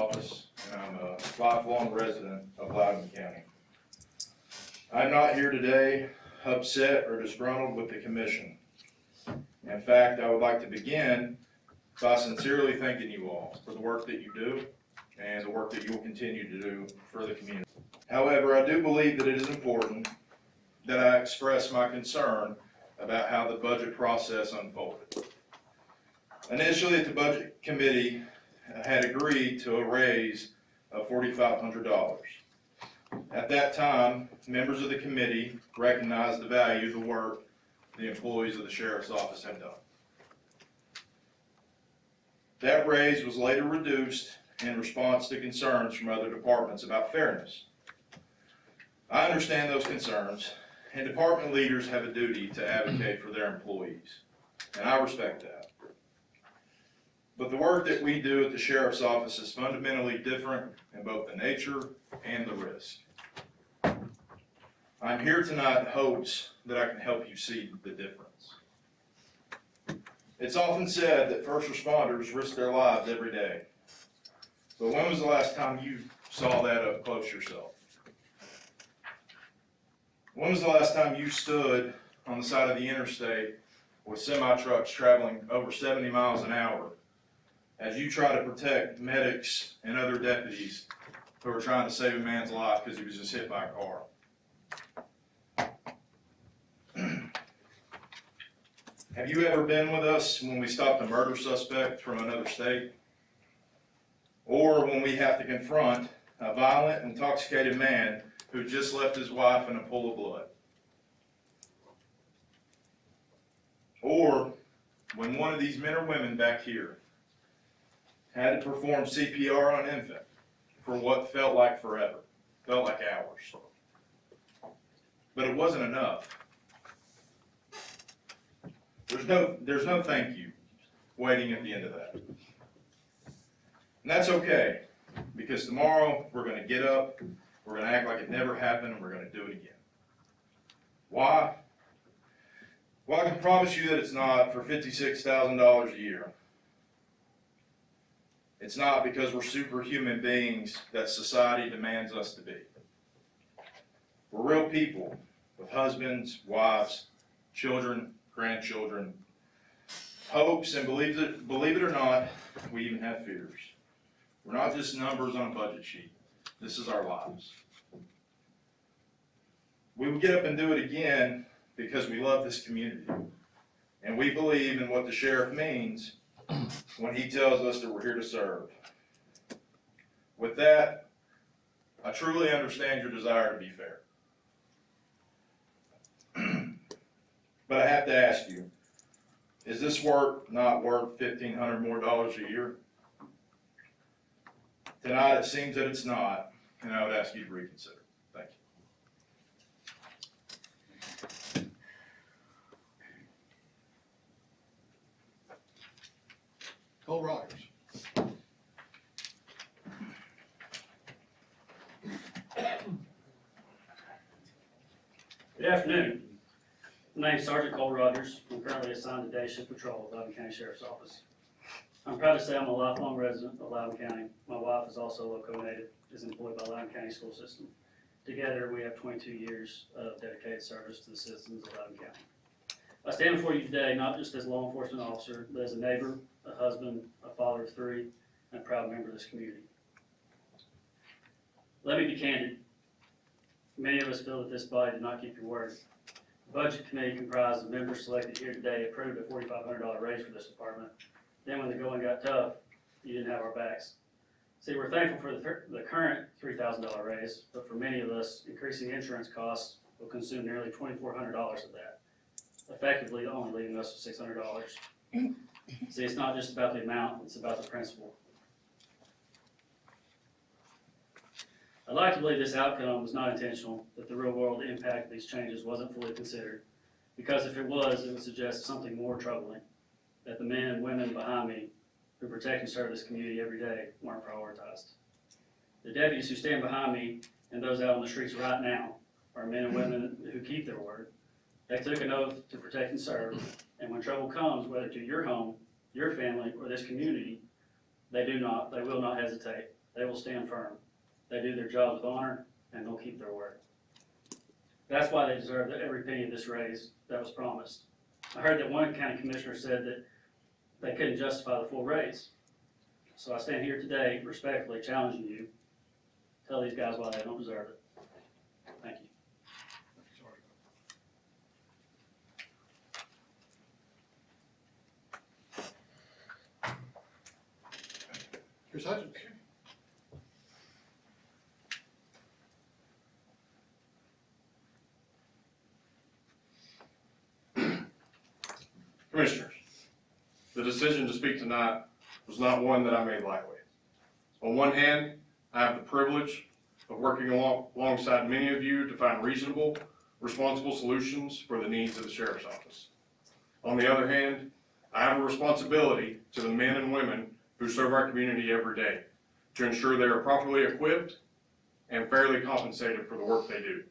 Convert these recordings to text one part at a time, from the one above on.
Office, and I'm a lifelong resident of Loudon County. I'm not here today upset or disgruntled with the Commission. In fact, I would like to begin by sincerely thanking you all for the work that you do and the work that you will continue to do for the community. However, I do believe that it is important that I express my concern about how the budget process unfolded. Initially, the Budget Committee had agreed to a raise of $4,500. At that time, members of the committee recognized the value of the work the employees of the Sheriff's Office had done. That raise was later reduced in response to concerns from other departments about fairness. I understand those concerns, and department leaders have a duty to advocate for their employees, and I respect that. But the work that we do at the Sheriff's Office is fundamentally different in both the nature and the risk. I'm here tonight in hopes that I can help you see the difference. It's often said that first responders risk their lives every day. But when was the last time you saw that up close yourself? When was the last time you stood on the side of the interstate with semi-trucks traveling over 70 miles an hour as you try to protect medics and other deputies who are trying to save a man's life because he was just hit by a car? Have you ever been with us when we stopped a murder suspect from another state? Or when we have to confront a violent, intoxicated man who just left his wife in a pool of blood? Or when one of these men or women back here had to perform CPR on an infant for what felt like forever, felt like hours. But it wasn't enough. There's no thank you waiting at the end of that. And that's okay, because tomorrow we're going to get up, we're going to act like it never happened, and we're going to do it again. Why? Well, I can promise you that it's not for $56,000 a year. It's not because we're superhuman beings that society demands us to be. We're real people with husbands, wives, children, grandchildren, hopes, and believe it or not, we even have fears. We're not just numbers on a budget sheet. This is our lives. We will get up and do it again because we love this community. And we believe in what the sheriff means when he tells us that we're here to serve. With that, I truly understand your desire to be fair. But I have to ask you, is this work not worth $1,500 more a year? Tonight it seems that it's not, and I would ask you to reconsider. Thank you. Cole Rogers. Good afternoon. My name is Sergeant Cole Rogers. I'm currently assigned to day shift patrol at Loudon County Sheriff's Office. I'm proud to say I'm a lifelong resident of Loudon County. My wife is also a local native, is employed by Loudon County School System. Together, we have 22 years of dedicated service to the citizens of Loudon County. I stand before you today not just as a law enforcement officer, but as a neighbor, a husband, a father of three, and a proud member of this community. Let me be candid. Many of us feel that this body did not keep your word. The Budget Committee, comprised of members selected here today, approved a $4,500 raise for this department. Then when the going got tough, you didn't have our backs. See, we're thankful for the current $3,000 raise, but for many of us, increasing insurance costs will consume nearly $2,400 of that, effectively only leaving us with $600. See, it's not just about the amount, it's about the principle. I'd like to believe this outcome was not intentional, that the real world impact of these changes wasn't fully considered, because if it was, it would suggest something more troubling, that the men and women behind me who protect and serve this community every day weren't prioritized. The deputies who stand behind me and those out on the streets right now are men and women who keep their word. They took an oath to protect and serve, and when trouble comes, whether to your home, your family, or this community, they will not hesitate. they will stand firm. They do their job with honor, and they'll keep their word. That's why they deserve every penny of this raise that was promised. I heard that one county commissioner said that they couldn't justify the full raise. So I stand here today respectfully challenging you, tell these guys why they don't deserve it. Thank you. Sorry. Chris Hutchins. Commissioners, the decision to speak tonight was not one that I made lightly. On one hand, I have the privilege of working alongside many of you to find reasonable, responsible solutions for the needs of the Sheriff's Office. On the other hand, I have a responsibility to the men and women who serve our community every day to ensure they are properly equipped and fairly compensated for the work they do.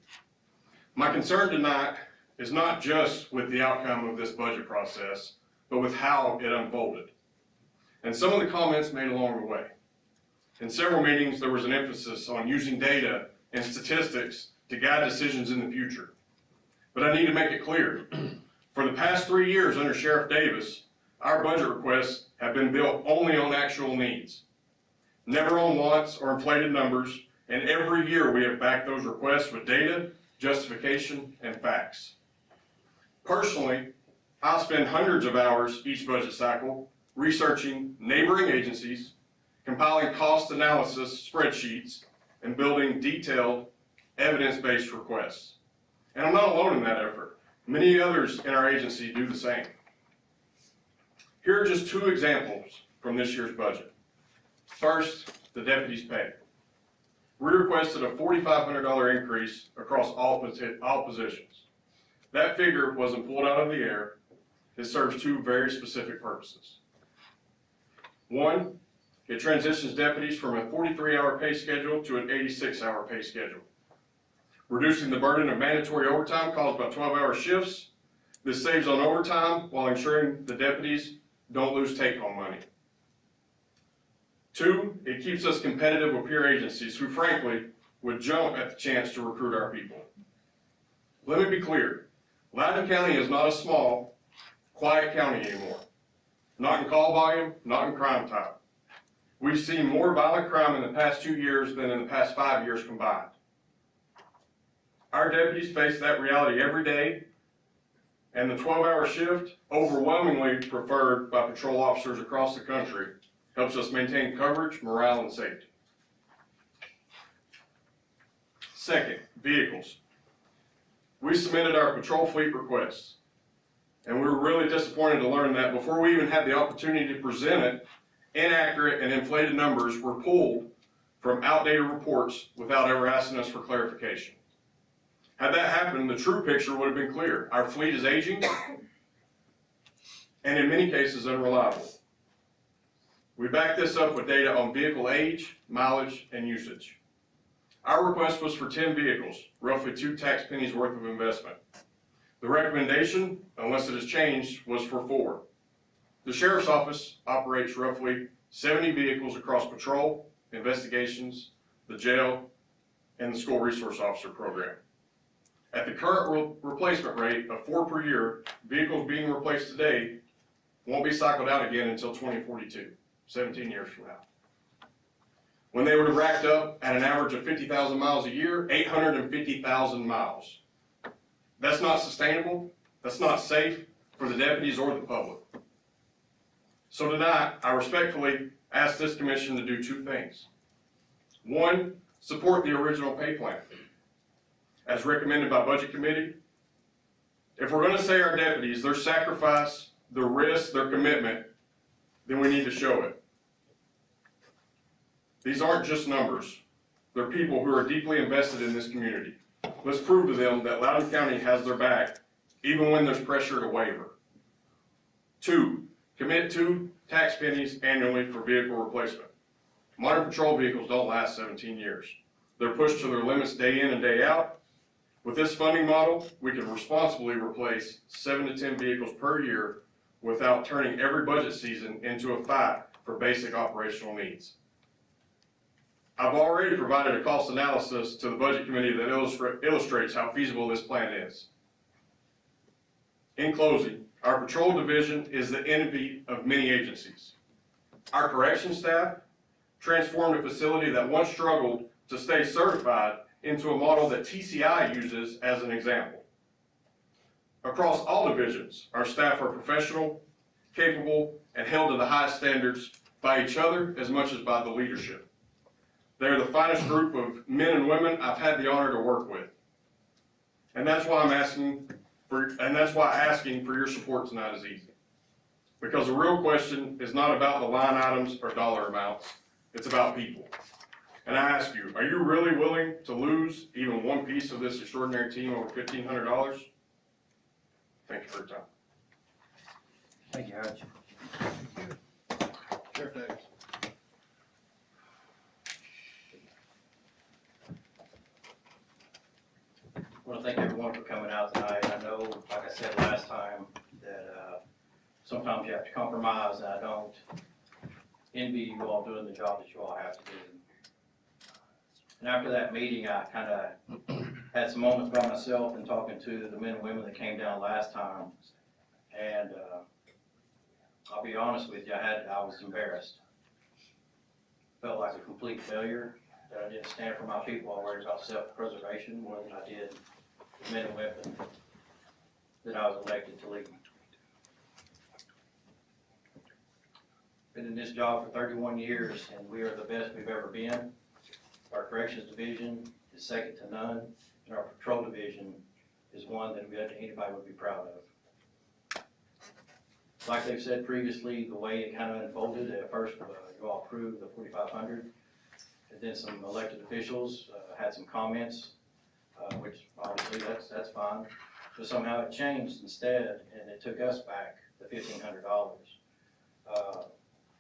My concern tonight is not just with the outcome of this budget process, but with how it unfolded, and some of the comments made along the way. In several meetings, there was an emphasis on using data and statistics to guide decisions in the future. But I need to make it clear, for the past 3 years under Sheriff Davis, our budget requests have been built only on actual needs, never on wants or inflated numbers, and every year we have backed those requests with data, justification, and facts. Personally, I'll spend hundreds of hours each budget cycle researching neighboring agencies, compiling cost analysis spreadsheets, and building detailed, evidence-based requests. And I'm not alone in that effort. Many others in our agency do the same. Here are just 2 examples from this year's budget. First, the deputies' pay. We requested a $4,500 increase across all positions. That figure wasn't pulled out of the air. It serves 2 very specific purposes. One, it transitions deputies from a 43-hour pay schedule to an 86-hour pay schedule, reducing the burden of mandatory overtime caused by 12-hour shifts. This saves on overtime while ensuring the deputies don't lose take-home money. 2, it keeps us competitive with peer agencies who, frankly, would jump at the chance to recruit our people. Let me be clear. Loudon County is not a small, quiet county anymore. Not in call volume, not in crime type. We've seen more violent crime in the past 2 years than in the past 5 years combined. Our deputies face that reality every day, and the 12-hour shift, overwhelmingly preferred by patrol officers across the country, helps us maintain coverage, morale, and safety. Second, vehicles. We submitted our patrol fleet requests, and we were really disappointed to learn that before we even had the opportunity to present it, inaccurate and inflated numbers were pulled from outdated reports without ever asking us for clarification. Had that happened, the true picture would have been clear. Our fleet is aging and in many cases unreliable. We back this up with data on vehicle age, mileage, and usage. Our request was for 10 vehicles, roughly 2 tax pennies worth of investment. The recommendation, unless it has changed, was for 4. The Sheriff's Office operates roughly 70 vehicles across patrol, investigations, the jail, and the school resource officer program. At the current replacement rate of 4 per year, vehicles being replaced today won't be cycled out again until 2042, 17 years from now. When they would have racked up at an average of 50,000 miles a year, 850,000 miles. That's not sustainable, that's not safe for the deputies or the public. So tonight, I respectfully ask this commission to do 2 things. 1, support the original pay plan, as recommended by Budget Committee. If we're going to say our deputies, their sacrifice, their risk, their commitment, then we need to show it. These aren't just numbers. They're people who are deeply invested in this community. Let's prove to them that Loudon County has their back, even when there's pressure to waver. 2, commit 2 tax pennies annually for vehicle replacement. Modern patrol vehicles don't last 17 years. They're pushed to their limits day in and day out. With this funding model, we can responsibly replace 7 to 10 vehicles per year without turning every budget season into a fight for basic operational needs. I've already provided a cost analysis to the budget committee that illustrates how feasible this plan is. In closing, our patrol division is the envy of many agencies. Our corrections staff transformed a facility that once struggled to stay certified into a model that TCI uses as an example. Across all divisions, our staff are professional, capable, and held to the highest standards by each other as much as by the leadership. They're the finest group of men and women I've had the honor to work with. And that's why asking for your support tonight is easy. Because the real question is not about the line items or dollar amounts, it's about people. And I ask you, are you really willing to lose even one piece of this extraordinary team over $1,500? Thank you for your time. Thank you, Hutch. Sheriff Davis. I want to thank everyone for coming out tonight. I know, like I said last time, that sometimes you have to compromise, and I don't envy you all doing the job that you all have to do. And after that meeting, I kind of had some moments by myself and talking to the men and women that came down last time. And I'll be honest with you, I was embarrassed. Felt like a complete failure, that I didn't stand for my people. I worried about self-preservation more than I did the men and women that I was elected to lead. Been in this job for 31 years, and we are the best we've ever been. Our corrections division is second to none, and our patrol division is one that anybody would be proud of. Like they've said previously, the way it kind of unfolded, at first you all approved the 4,500, and then some elected officials had some comments, which obviously that's fine, but somehow it changed instead, and it took us back the $1,500.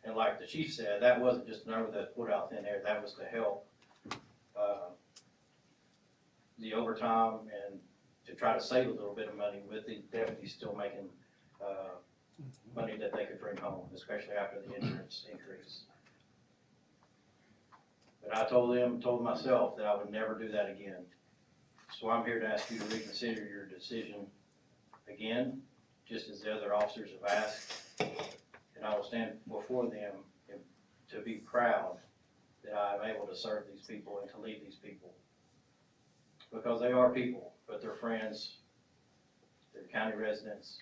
And like the chief said, that wasn't just a number that's put out in there, that was to help the overtime and to try to save a little bit of money with the deputies still making money that they could bring home, especially after the insurance increase. But I told myself that I would never do that again. So I'm here to ask you to reconsider your decision again, just as the other officers have asked. And I will stand before them to be proud that I'm able to serve these people and to lead these people. Because they are people, but they're friends, they're county residents,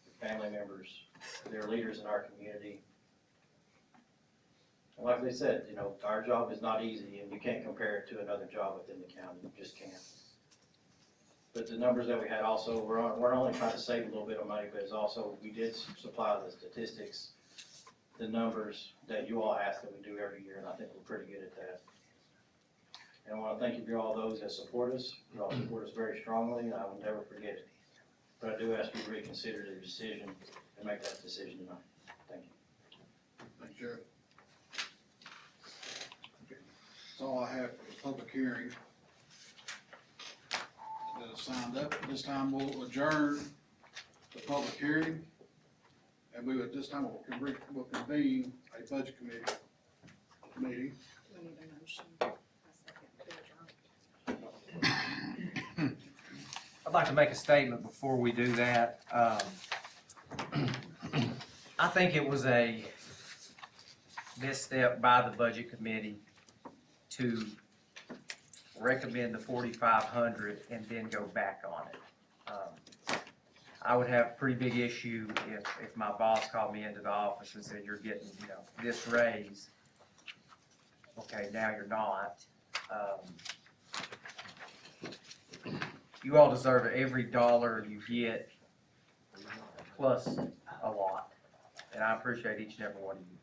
they're family members, they're leaders in our community. And like they said, you know, our job is not easy, and you can't compare it to another job within the county, you just can't. But the numbers that we had also, we're only trying to save a little bit of money, but it's also, we did supply the statistics, the numbers that you all ask that we do every year, and I think we're pretty good at that. And I want to thank you all those that support us. You all support us very strongly, and I will never forget it. But I do ask you to reconsider the decision and make that decision tonight. Thank you. Thank you, Sheriff. That's all I have for the public hearing. That is signed up. This time we'll adjourn the public hearing. And we would, this time we'll convene a budget committee meeting. We need a motion, a second to adjourn. I'd like to make a statement before we do that. I think it was a misstep by the budget committee to recommend the 4,500 and then go back on it. I would have a pretty big issue if my boss called me into the office and said, you're getting, you know, this raise. Okay, now you're not. You all deserve every dollar you get, plus a lot. And I appreciate each and every one of you.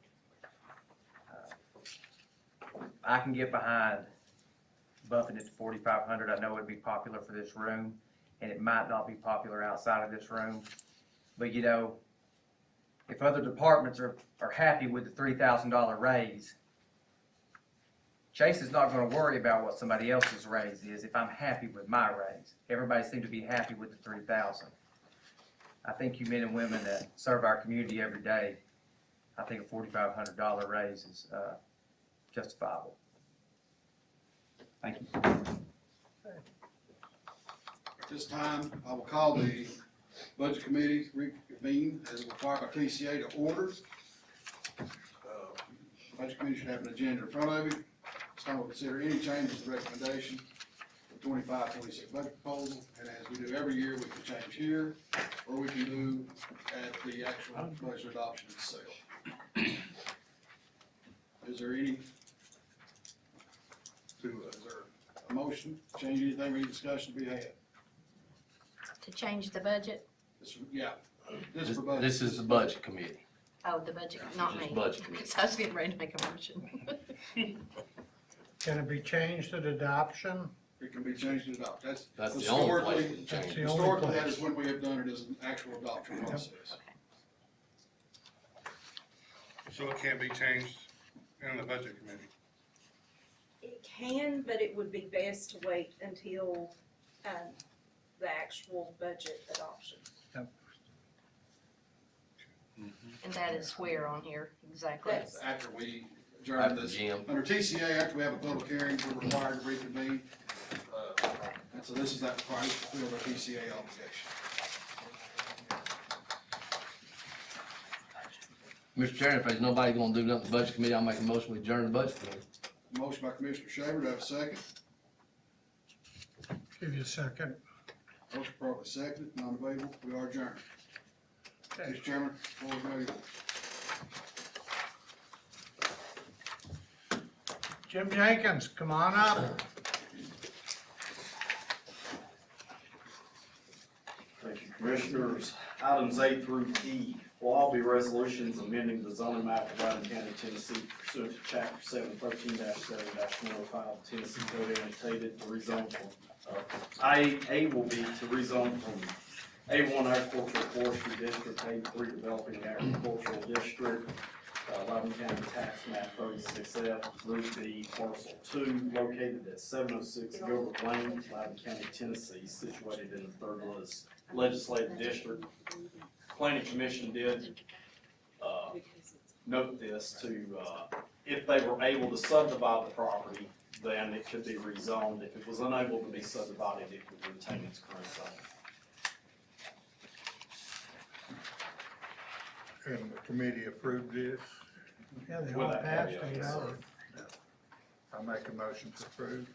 I can get behind bumping it to 4,500. I know it'd be popular for this room, and it might not be popular outside of this room. But you know, if other departments are happy with the $3,000 raise, Chase is not gonna worry about what somebody else's raise is if I'm happy with my raise. Everybody seems to be happy with the 3,000. I think you men and women that serve our community every day, I think a $4,500 raise is justifiable. Thank you. At this time, I will call the budget committee reconvene as required by TCA to order. Budget committee should have an agenda in front of you. This time we'll consider any changes to recommendation for 25-26 budget proposal, and as we do every year, we can change here, or we can do at the actual budget adoption itself. Is there any, is there a motion, change anything, or any discussion to be had? To change the budget? Yeah, this is for budget. This is the budget committee. Oh, the budget, not Just me. budget committee. Because I was getting ready to make a motion. Can it be changed at adoption? It can be changed to adopt, that's That's the only place historically, to That's change the it. only historically, that place. is when we have done it as an actual adoption process. So it can't be changed in the budget committee? It can, but it would be best to wait until, the actual budget adoption. And that is where on here, exactly? That's- After we adjourn After this, Jim. under TCA, after we have a public hearing, we're required to reconvene. And so this is that required to fulfill the TCA obligation. Mr. Chairman, if there's nobody gonna do nothing in the budget committee, I'll make a motion to adjourn the budget committee. Motion by Commissioner Shaver, do I have a second? Give you a second. Motion properly seconded, non-debatable, we are adjourned. Mr. Chairman, floor is now yours. Jim Jenkins, come on up. Thank you, Commissioners. Items A through E will all be resolutions amending the zoning map of Loudon County, Tennessee pursuant to Chapter 713-7-105 Tennessee Code annotated to rezone from, A will be to rezone from A1 Agricultural Forestry District, A3 Developing Agricultural District, Loudon County Tax Map 36F, Route B, Parcel 2, located at 706 Gilbert Lane, Loudon County, Tennessee, situated in the 3rd Legislative District. Planning Commission did note this to, if they were able to subdivide the property, then it could be rezoned. If it was unable to be subdivided, it would retain its current zoning. And the committee approved this. Yeah, they With all that passed caveat, 8 yes, sir. hours. I make a motion to approve.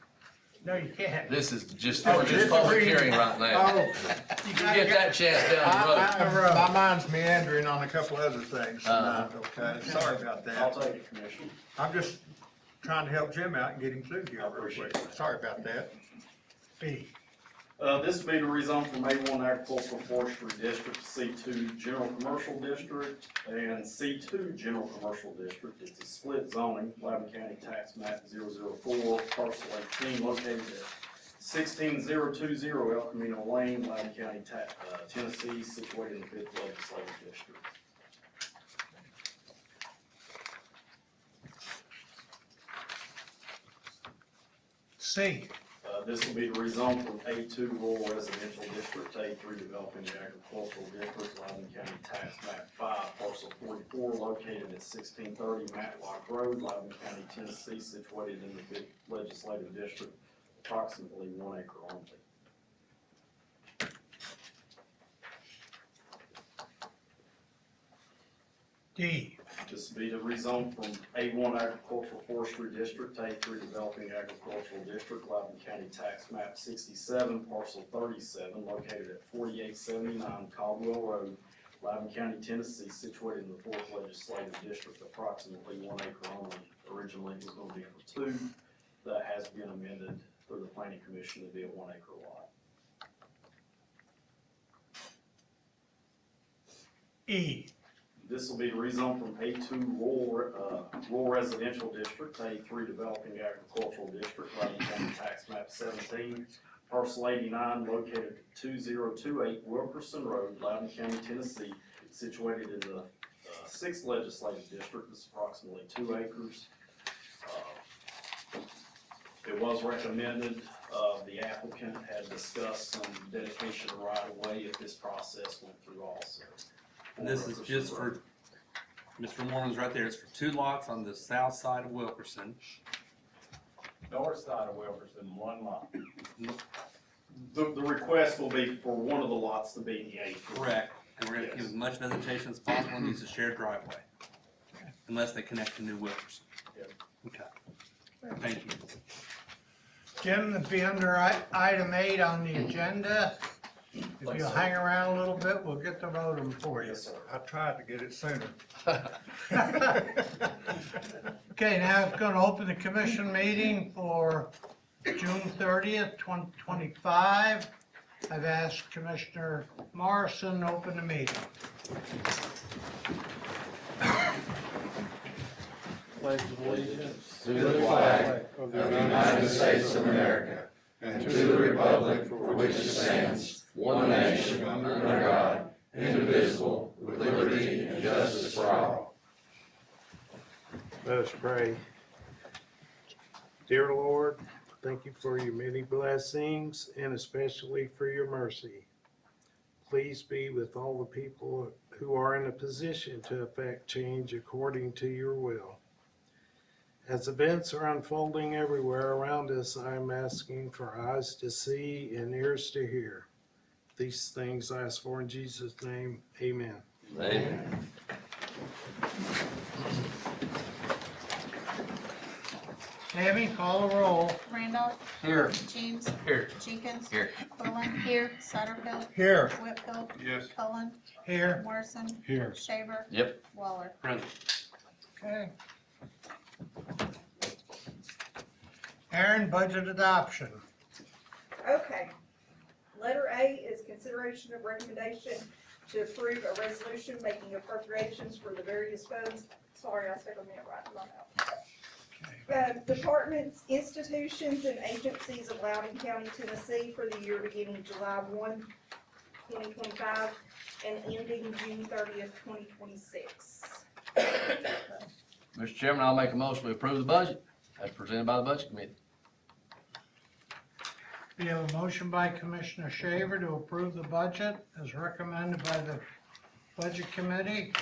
No, you can't. This is just, Oh, we're just just public reading. hearing right now. Oh, You can get that chance down the road. My mind's meandering on a couple other things Uh-huh. tonight, okay? Sorry about I'll that. take it, Commissioner. I'm just trying to help Jim out and get him through here I real appreciate quick. Sorry about that. B. This would be to rezone from A1 Agricultural Forestry District to C2 General Commercial District and C2 General Commercial District. It's a split zoning, Loudon County Tax Map 004, Parcel 18, located at 16020 El Camino Lane, Loudon County, Tennessee, situated in the 5th Legislative District. C. This will be to rezone from A2 Rural Residential District to A3 Developing Agricultural District, Loudon County Tax Map 5, Parcel 44, located at 1630 Matlock Road, Loudon County, Tennessee, situated in the 5th Legislative District, approximately 1 acre only. D. This would be to rezone from A1 Agricultural Forestry District to A3 Developing Agricultural District, Loudon County Tax Map 67, Parcel 37, located at 4879 Caldwell Road, Loudon County, Tennessee, situated in the 4th Legislative District, approximately 1 acre only. Originally, it was going to be for 2. That has been amended through the Planning Commission to be a 1 acre lot. E. This will be to rezone from A2 Rural Residential District to A3 Developing Agricultural District, Loudon County Tax Map 17, Parcel 89, located at 2028 Wilkerson Road, Loudon County, Tennessee, situated in the 6th Legislative District. It's approximately 2 acres. It was recommended, the applicant had discussed some dedication of right-of-way if this process went through also. And this is just for, Mr. Morman's right there, it's for 2 lots on the south side of Wilkerson. north side of Wilkerson, one lot. The request will be for one of the lots to be the eighth. Correct, and we're gonna give Yes. as much vegetation as possible and use a shared driveway, unless they connect to New Wilkerson. Yep. Okay, thank you. Jim, it'd be under item 8 on the agenda. If you'll hang around a little bit, we'll get the voting for you. Yes, sir. I tried to get it sooner. Okay, now it's gonna open the commission meeting for June 30th, 2025. I've asked Commissioner Morrison to open the meeting. To the flag of the United States of America, and to the republic for which it stands, one nation, under God, indivisible, with liberty and justice for all. Let us pray. Dear Lord, thank you for your many blessings and especially for your mercy. Please be with all the people who are in a position to effect change according to your will. As events are unfolding everywhere around us, I am asking for eyes to see and ears to hear. These things I ask for in Jesus' name, amen. Amen. Tammy, call the roll. Randolph. Here. James. Here. Jenkins. Here. Quillen. Here. Satterfield. Here. Whitfield. Yes. Cullen. Here. Morrison. Here. Shaver. Yep. Waller. Brenda. Okay. Aaron, budget adoption. Okay. Letter A is consideration of recommendation to approve a resolution making appropriations for the various funds. Sorry, I took a minute writing them out. Departments, institutions, and agencies of Loudon County, Tennessee for the year beginning July 1, 2025, and ending June 30th, 2026. Mr. Chairman, I'll make a motion to approve the budget as presented by the Budget Committee. We have a motion by Commissioner Shaver to approve the budget as recommended by the Budget Committee.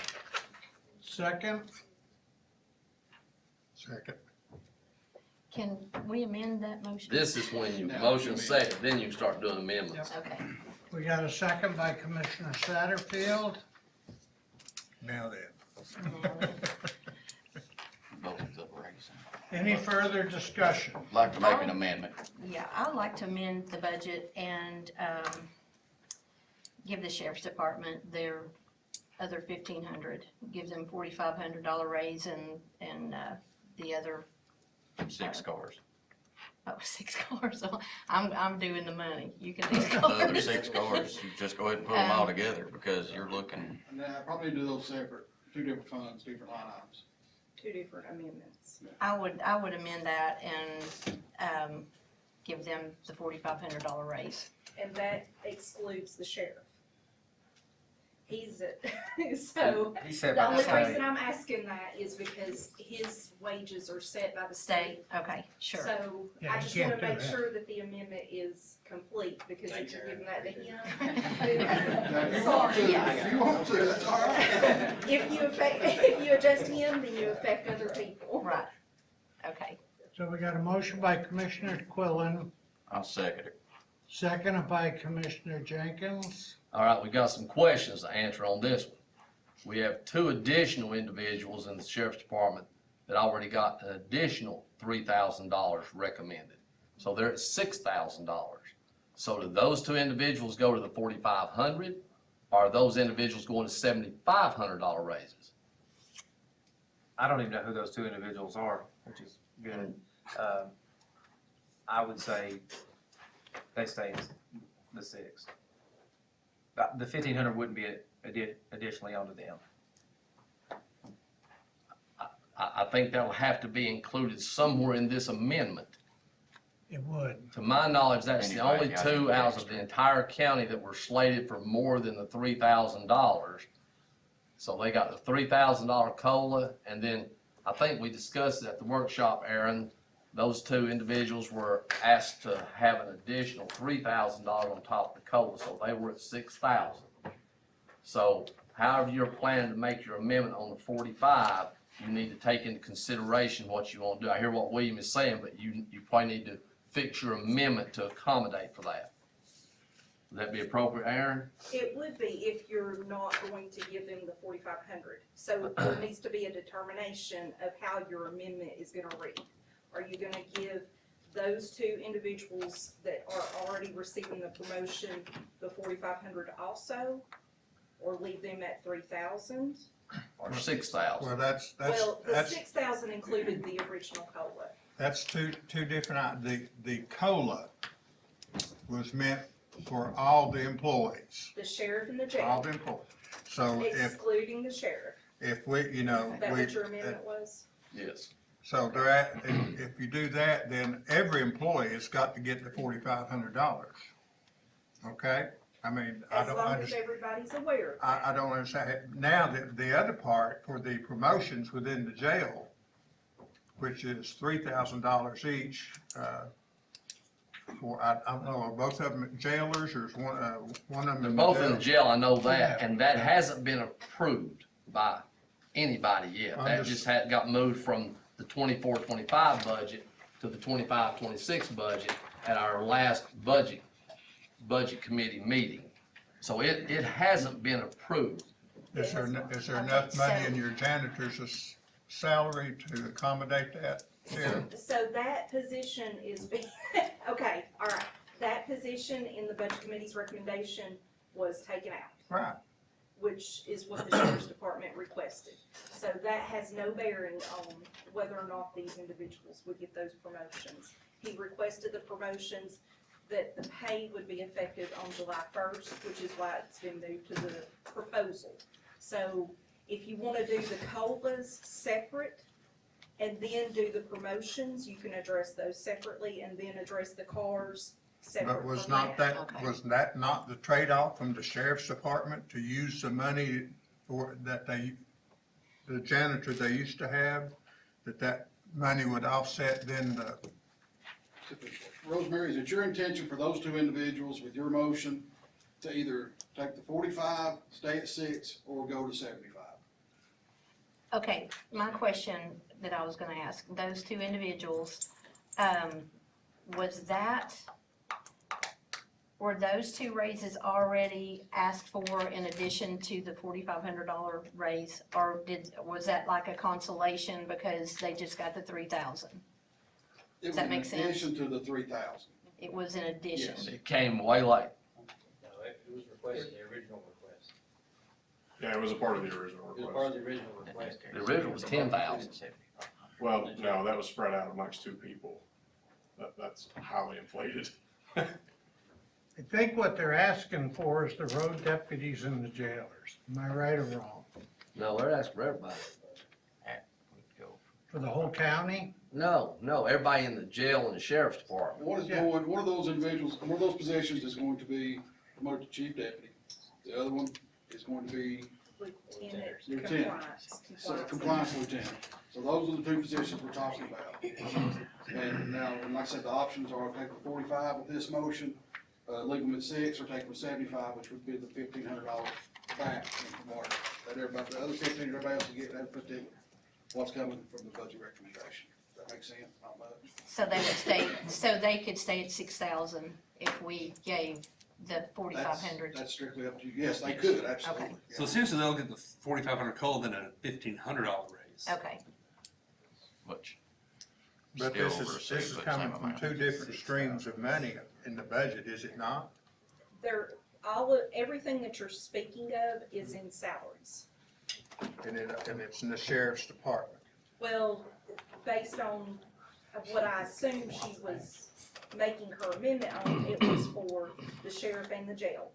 Second. Second. Can we amend that motion? This is when you No. motion second, then you can start doing amendments. Okay. We got a second by Commissioner Satterfield. Now then. Any further discussion? Like to make an amendment. Yeah, I'd like to amend the budget and, give the sheriff's department their other $1,500. Give them $4,500 raise and the other. 6 cars. Oh, 6 cars. I'm doing the money. You can do The other cars. 6 cars, you just go ahead and put them all together, because you're looking, And I probably do those separate, two different funds, different line items. Two different amendments. I would amend that and, give them the $4,500 raise. And that excludes the sheriff. He's so, He said the by the only state. reason I'm asking that is because his wages are set by the state. State, okay, sure. So Yeah, I you just can't wanna do make that. sure that the amendment is complete, because if you're giving that to him. Now, if you want to, if you want to, that's all right. If you adjust him, then you affect other people. Right, okay. So we got a motion by Commissioner Quillen, I'll second it. seconded by Commissioner Jenkins. All right, we got some questions to answer on this one. We have 2 additional individuals in the sheriff's department that already got an additional $3,000 recommended. So they're at $6,000. So do those 2 individuals go to the $4,500? Or are those individuals going to $7,500 raises? I don't even know who those 2 individuals are, which is good. I would say they stay the 6. The 1,500 wouldn't be additionally onto them. I think that'll have to be included somewhere in this amendment. It would. To my knowledge, that's the Anybody only got 2 any out of extra? the entire county that were slated for more than the $3,000. So they got the $3,000 COLA, and then I think we discussed it at the workshop, Aaron, those 2 individuals were asked to have an additional $3,000 on top of the COLA, so they were at $6,000. So however you're planning to make your amendment on the 45, you need to take into consideration what you want to do. I hear what William is saying, but you probably need to fix your amendment to accommodate for that. Would that be appropriate, Aaron? It would be if you're not going to give them the 4,500. So there needs to be a determination of how your amendment is gonna read. Are you gonna give those two individuals that are already receiving the promotion the 4,500 also? Or leave them at 3,000? Or 6,000? Well, that's, Well, the 6,000 included the original COLA. that's two different, the COLA was meant for all the employees, The sheriff and the all jail, the employees. So excluding the sheriff. if we, you know, Is that what your amendment was? Yes. so they're at, if you do that, then every employee has got to get the $4,500. Okay? I mean, I As don't long as understand. everybody's aware of that. I don't understand. Now, the other part for the promotions within the jail, which is $3,000 each, for, I don't know, are both of them jailers or is one of them? They're in both in the jail? jail, I know that, and that hasn't been approved by anybody yet. I'm That just- just had, got moved from the 24-25 budget to the 25-26 budget at our last budget committee meeting. So it hasn't been approved. Is there enough money in your janitor's salary to accommodate that? Yeah. So that position is being, okay, all right. That position in the budget committee's recommendation was taken out, Right. which is what the sheriff's department requested. So that has no bearing on whether or not these individuals would get those promotions. He requested the promotions that the pay would be effective on July 1st, which is why it's been moved to the proposal. So if you wanna do the COLAs separate and then do the promotions, you can address those separately and then address the cars separate But was from not that, Okay. was that not the trade-off from the sheriff's department to use the money for, that they, the janitor they used to have, that money would offset then the, Rosemary, is it your intention for those two individuals with your motion to either take the 45, stay at 6, or go to 75? Okay, my question that I was gonna ask, those two individuals, were those two raises already asked for in addition to the $4,500 raise? Or was that like a consolation because they just got the 3,000? Does that make sense? It was in addition to the 3,000. It was in addition? Yes. It came way late. No, it was requested, the original request. Yeah, it was a part of the original It was request. part of the original request. The original was 10,000. Well, no, that was spread out amongst two people. That's highly inflated. I think what they're asking for is the road deputies and the jailers. Am I right or wrong? No, they're asking for everybody. For the whole county? No, everybody in the jail and the sheriff's department. One of those individuals, one of those positions is going to be promoted to chief deputy. The other one is going to be Lieutenant Lieutenant. compliance. compliance lieutenant. So those are the two positions we're talking about. And now, and like I said, the options are take the 45 with this motion, leave them at 6, or take them at 75, which would be the $1,500 back in March. That everybody, the other 15 everybody else will get, that put in what's coming from the budget recommendation. Does that make sense? Not much. So they would stay, so they could stay at 6,000 if we gave the 4,500? That's strictly up to you. Yes, they could, absolutely. Okay. So essentially, they'll get the 4,500 COLA, then a $1,500 raise. Okay, Which, But Still this over is the same coming from amount. two different streams of money in the budget, is it not? Everything that you're speaking of is in salaries. And it's in the sheriff's department. Well, based on what I assumed she was making her amendment on, it was for the sheriff and the jail.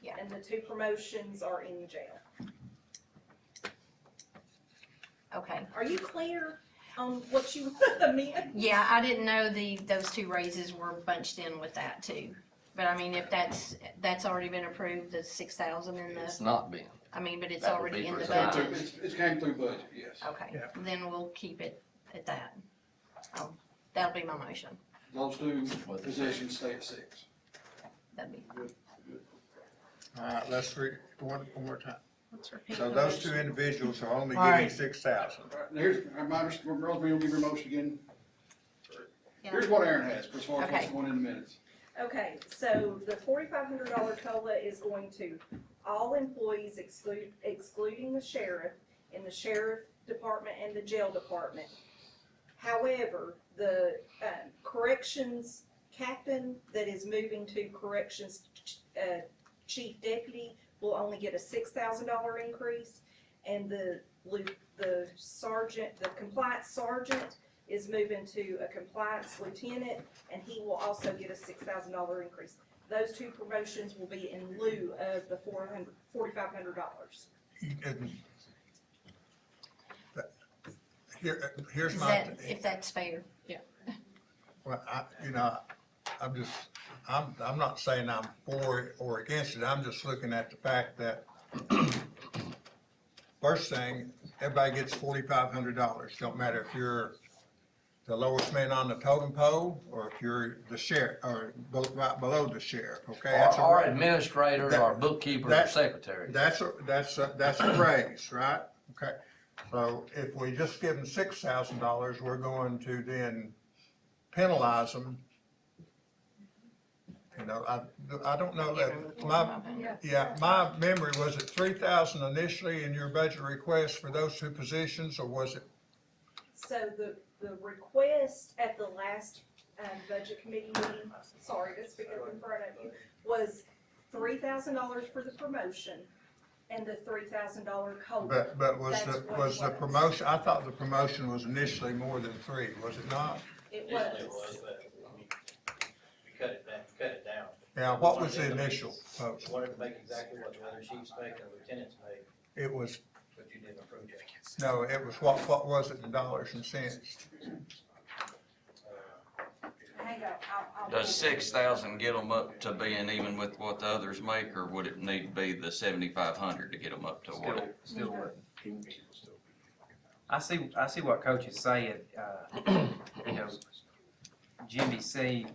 Yeah. And the two promotions are in the jail. okay. Are you clear on what you want to amend? Yeah, I didn't know those two raises were bunched in with that too. But I mean, if that's already been approved, the 6,000 in it's the, not been. I mean, but it's That would already be in the for the budget. It came through budget, yes. Okay, Yeah. then we'll keep it at that. That'll be my motion. Those two positions stay at 6. That'd be fine. All right, let's read one more time. Let's repeat So the those motion. two individuals are only All getting right. 6,000. Here's, Rosemary, will give your motion again. Yeah. Here's what Aaron has, as far as what's Okay. going in the minutes. Okay, so the $4,500 COLA is going to all employees excluding the sheriff in the sheriff department and the jail department. However, the corrections captain that is moving to corrections chief deputy will only get a $6,000 increase, and the sergeant, the compliance sergeant is moving to a compliance lieutenant, and he will also get a $6,000 increase. Those two promotions will be in lieu of the $4,500. Here's Is my, that, if that's fair? well, I'm not saying I'm for it or against it, I'm just looking at the fact that first thing, everybody gets $4,500. Don't matter if you're the lowest man on the totem pole, or if you're the sheriff, or both right below the sheriff, okay? That's a Our raise. administrators, our bookkeepers, our secretaries. That's a raise, right? Okay, so if we just give them $6,000, we're going to then penalize them. You know, I don't know that, my memory, was it 3,000 initially in your budget request for those two positions, or was it? So the request at the last budget committee meeting, sorry to speak up in front of you, was $3,000 for the promotion and the $3,000 COLA. But was That's the, what was it the was. promotion, I thought the promotion was initially more than 3, was it not? It Initially it was. was, but we cut it down. Now, what was the initial post? Wanted to make exactly what the other chiefs make and lieutenants make, It was, but you didn't approve it. no, it was, what was it in dollars and cents? Hang on, I'll. Does 6,000 get them up to being even with what the others make, or would it need to be the 7,500 to get them up to what? Still wouldn't. I see what Coach is saying, you know, Jimmy C,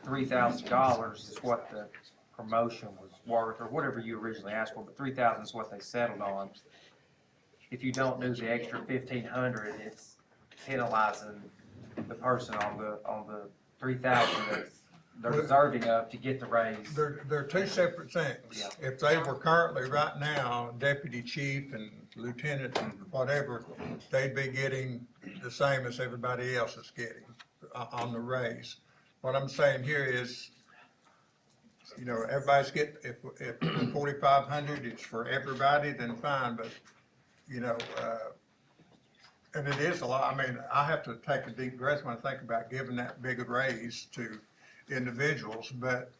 $3,000 is what the promotion was worth, or whatever you originally asked for, but 3,000 is what they settled on. If you don't do the extra 1,500, it's penalizing the person on the 3,000 that they're deserving of to get the raise. They're two separate things. Yeah. If they were currently right now deputy chief and lieutenant and whatever, they'd be getting the same as everybody else is getting on the raise. What I'm saying here is, you know, everybody's if 4,500 is for everybody, then fine, but, you know, and it is a lot. I mean, I have to take a deep breath when I think about giving that big a raise to individuals, but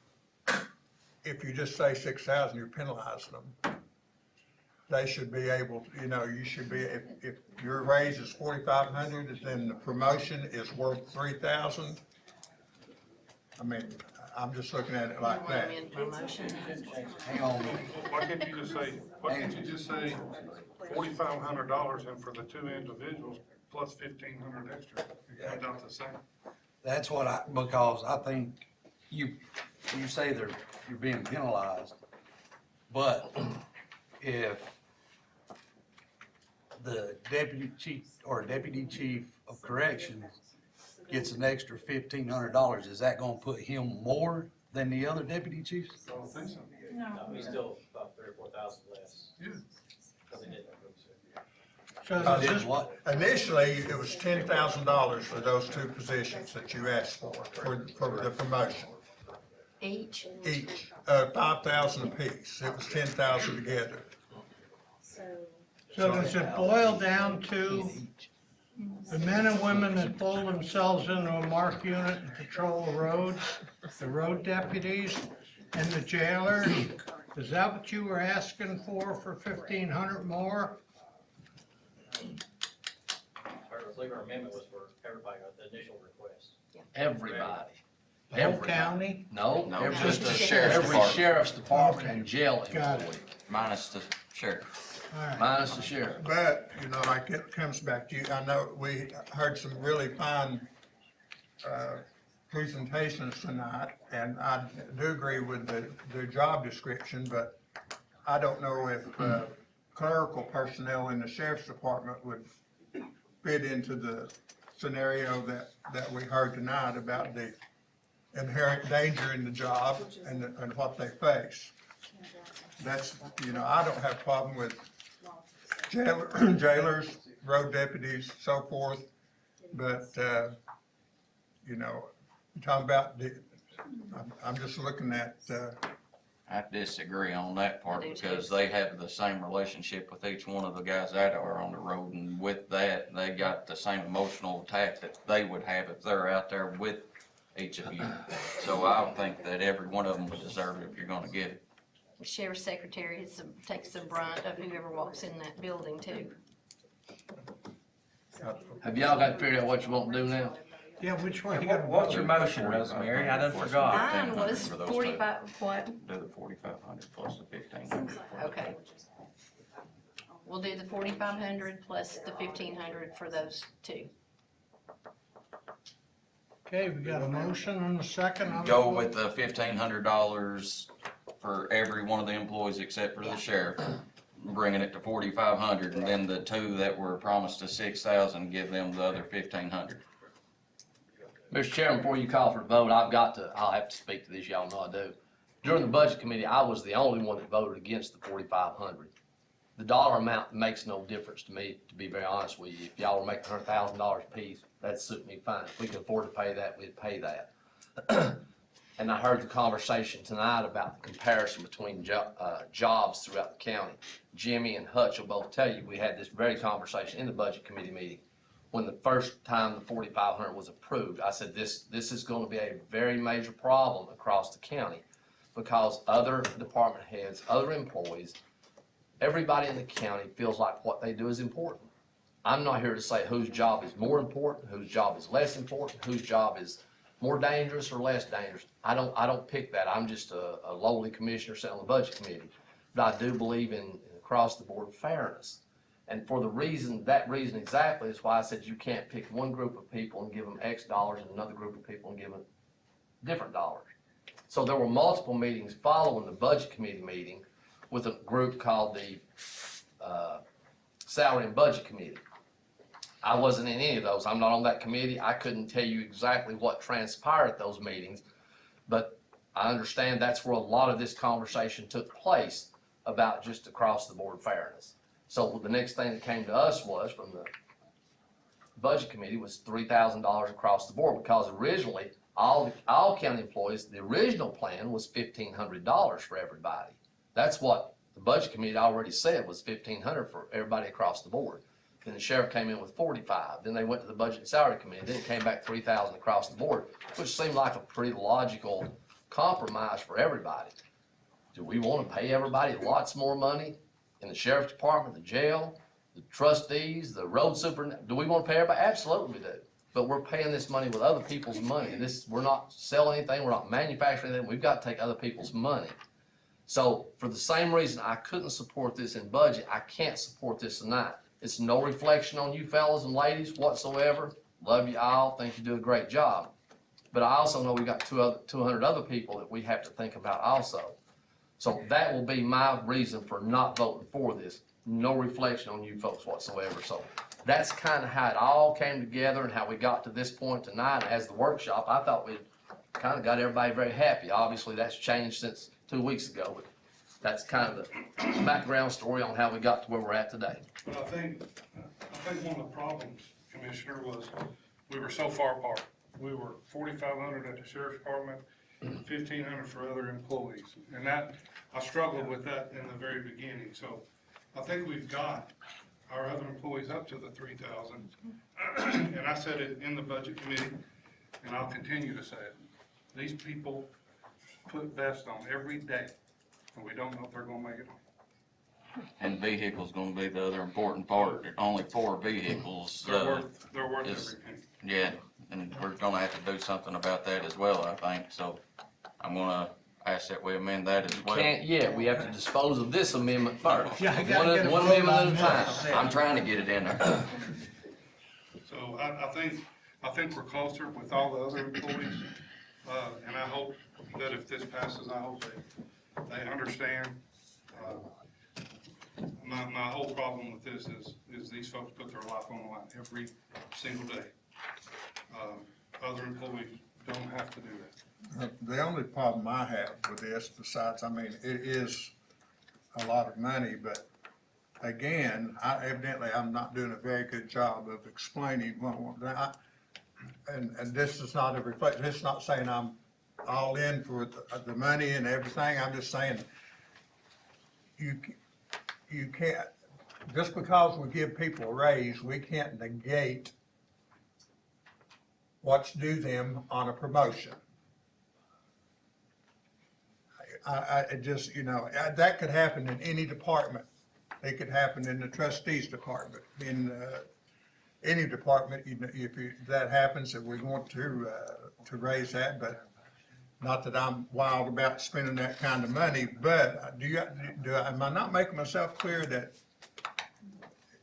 if you just say 6,000, you're penalizing them. They should be able, you know, you should be, if your raise is 4,500, then the promotion is worth 3,000. I mean, I'm just looking at it like that. Hang on. Why can't you just say $4,500 and for the two individuals plus 1,500 extra? It's not the same. That's what because I think you say you're being penalized, but if the deputy chief or deputy chief of corrections gets an extra $1,500, is that gonna put him more than the other deputy chiefs? I don't think so. No, he's still about 3,000 or 4,000 less. Yeah. Because they didn't approve it. So Because does this, What? initially, it was $10,000 for those two positions that you asked for the promotion. Each? Each, 5,000 apiece. It was 10,000 together. so does it boil down to the men and women that pull themselves into a marked unit and patrol the roads, the road deputies and the jailers? Is that what you were asking for 1,500 more? Our legal amendment was for everybody, the initial request. Everybody. The whole county? No, No, every, just the sheriff's every department. sheriff's department Okay. and jail Got it. employee, Minus the sheriff. All right. minus the sheriff. But, you know, like it comes back to you, I know we heard some really fine presentations tonight, and I do agree with the job description, but I don't know if clerical personnel in the sheriff's department would fit into the scenario that we heard tonight about the inherent danger in the job and what they face. That's, I don't have a problem with jailers, road deputies, so forth, but, you're talking about I'm just looking at, I disagree on that part because they have the same relationship with each one of the guys that are on the road, and with that, they got the same emotional attack that they would have if they're out there with each of you. So I would think that every one of them would deserve it if you're gonna get it. The sheriff's secretary takes the brunt of whoever walks in that building too. Have y'all got to figure out what you want to do now? Yeah, which one you got? What's your motion, Rosemary? I done forgot. Mine was For those 45, what? Do the 4,500 plus the 1,500. Okay. We'll do the 4,500 plus the 1,500 for those two. Okay, we got a motion and a second on the Go floor. with the $1,500 for every one of the employees except for the sheriff, bringing it to 4,500, and then the two that were promised to 6,000, give them the other 1,500. Mr. Chairman, before you call for the vote, I'll have to speak to this, y'all know I do. During the budget committee, I was the only one that voted against the 4,500. The dollar amount makes no difference to me, to be very honest with you. If y'all were making $100,000 apiece, that'd suit me fine. If we could afford to pay that, we'd pay that. And I heard the conversation tonight about the comparison between jobs throughout the county. Jimmy and Hutch will both tell you, we had this very conversation in the budget committee meeting. When the first time the 4,500 was approved, I said, this is gonna be a very major problem across the county because other department heads, other employees, everybody in the county feels like what they do is important. I'm not here to say whose job is more important, whose job is less important, whose job is more dangerous or less dangerous. I don't pick that. I'm just a lowly commissioner sitting on the budget committee. But I do believe in across the board fairness. And for that reason exactly is why I said you can't pick one group of people and give them X dollars and another group of people and give them different dollars. So there were multiple meetings following the budget committee meeting with a group called the Salary and Budget Committee. I wasn't in any of those. I'm not on that committee. I couldn't tell you exactly what transpired at those meetings, but I understand that's where a lot of this conversation took place about just across the board fairness. So the next thing that came to us was from the budget committee was $3,000 across the board because originally all county employees, the original plan was $1,500 for everybody. That's what the budget committee already said was $1,500 for everybody across the board. Then the sheriff came in with 45. Then they went to the budget and salary committee. Then it came back 3,000 across the board, which seemed like a pretty logical compromise for everybody. Do we want to pay everybody lots more money in the sheriff's department, the jail, the trustees, the road superintendent? Do we want to pay everybody? Absolutely we do. But we're paying this money with other people's money. We're not selling anything. We're not manufacturing anything. We've got to take other people's money. So for the same reason I couldn't support this in budget, I can't support this tonight. It's no reflection on you fellas and ladies whatsoever. Love you all, think you do a great job. But I also know we got 200 other people that we have to think about also. So that will be my reason for not voting for this. No reflection on you folks whatsoever. So that's kind of how it all came together and how we got to this point tonight. As the workshop, I thought we kind of got everybody very happy. Obviously, that's changed since 2 weeks ago, but that's kind of the background story on how we got to where we're at today. But I think one of the problems, Commissioner, was we were so far apart. We were 4,500 at the sheriff's department, 1,500 for other employees. And that, I struggled with that in the very beginning. So I think we've got our other employees up to the 3,000. And I said it in the budget committee, and I'll continue to say it. These people put vests on every day, and we don't know if they're gonna make it home. And vehicle's gonna be the other important part. There are only 4 vehicles. They're worth every penny. Yeah, and we're gonna have to do something about that as well, I think. So I'm gonna ask that we amend that as well. Can't yet. We have to dispose of this amendment first. Yeah, I gotta get a One vote amendment on at a this. time. I'm trying to get it in there. So I think we're closer with all the other employees, and I hope that if this passes, I hope they understand, my whole problem with this is these folks put their life on the line every single day. Other employees don't have to do that. The only problem I have with this, besides, I mean, it is a lot of money, but again, I'm not doing a very good job of explaining and this is not a reflection, this is not saying I'm all in for the money and everything, I'm just saying, you can't, just because we give people a raise, we can't negate what's due them on a promotion. I just, that could happen in any department. It could happen in the trustees department, in any department, if that happens, if we want to raise that, but not that I'm wild about spending that kind of money, but am I not making myself clear that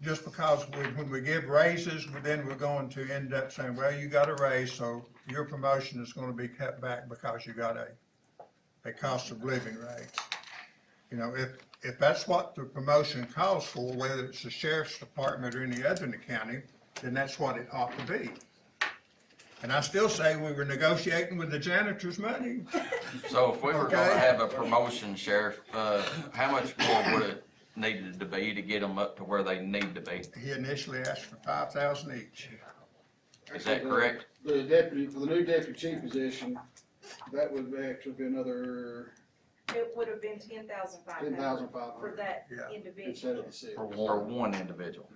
just because when we give raises, then we're going to end up saying, well, you got a raise, so your promotion is going to be cut back because you got a cost of living raise. If that's what the promotion calls for, whether it's the sheriff's department or any other in the county, then that's what it ought to be. And I still say we were negotiating with the janitor's money. So if we were gonna have a promotion, Sheriff, how much more would it needed to be to get them up to where they need to be? He initially asked for 5,000 each. Is that correct? The deputy, for the new deputy chief position, that would actually be another It would have been 10,500 $10,500 for that Yeah. individual. instead of the 6. For one individual?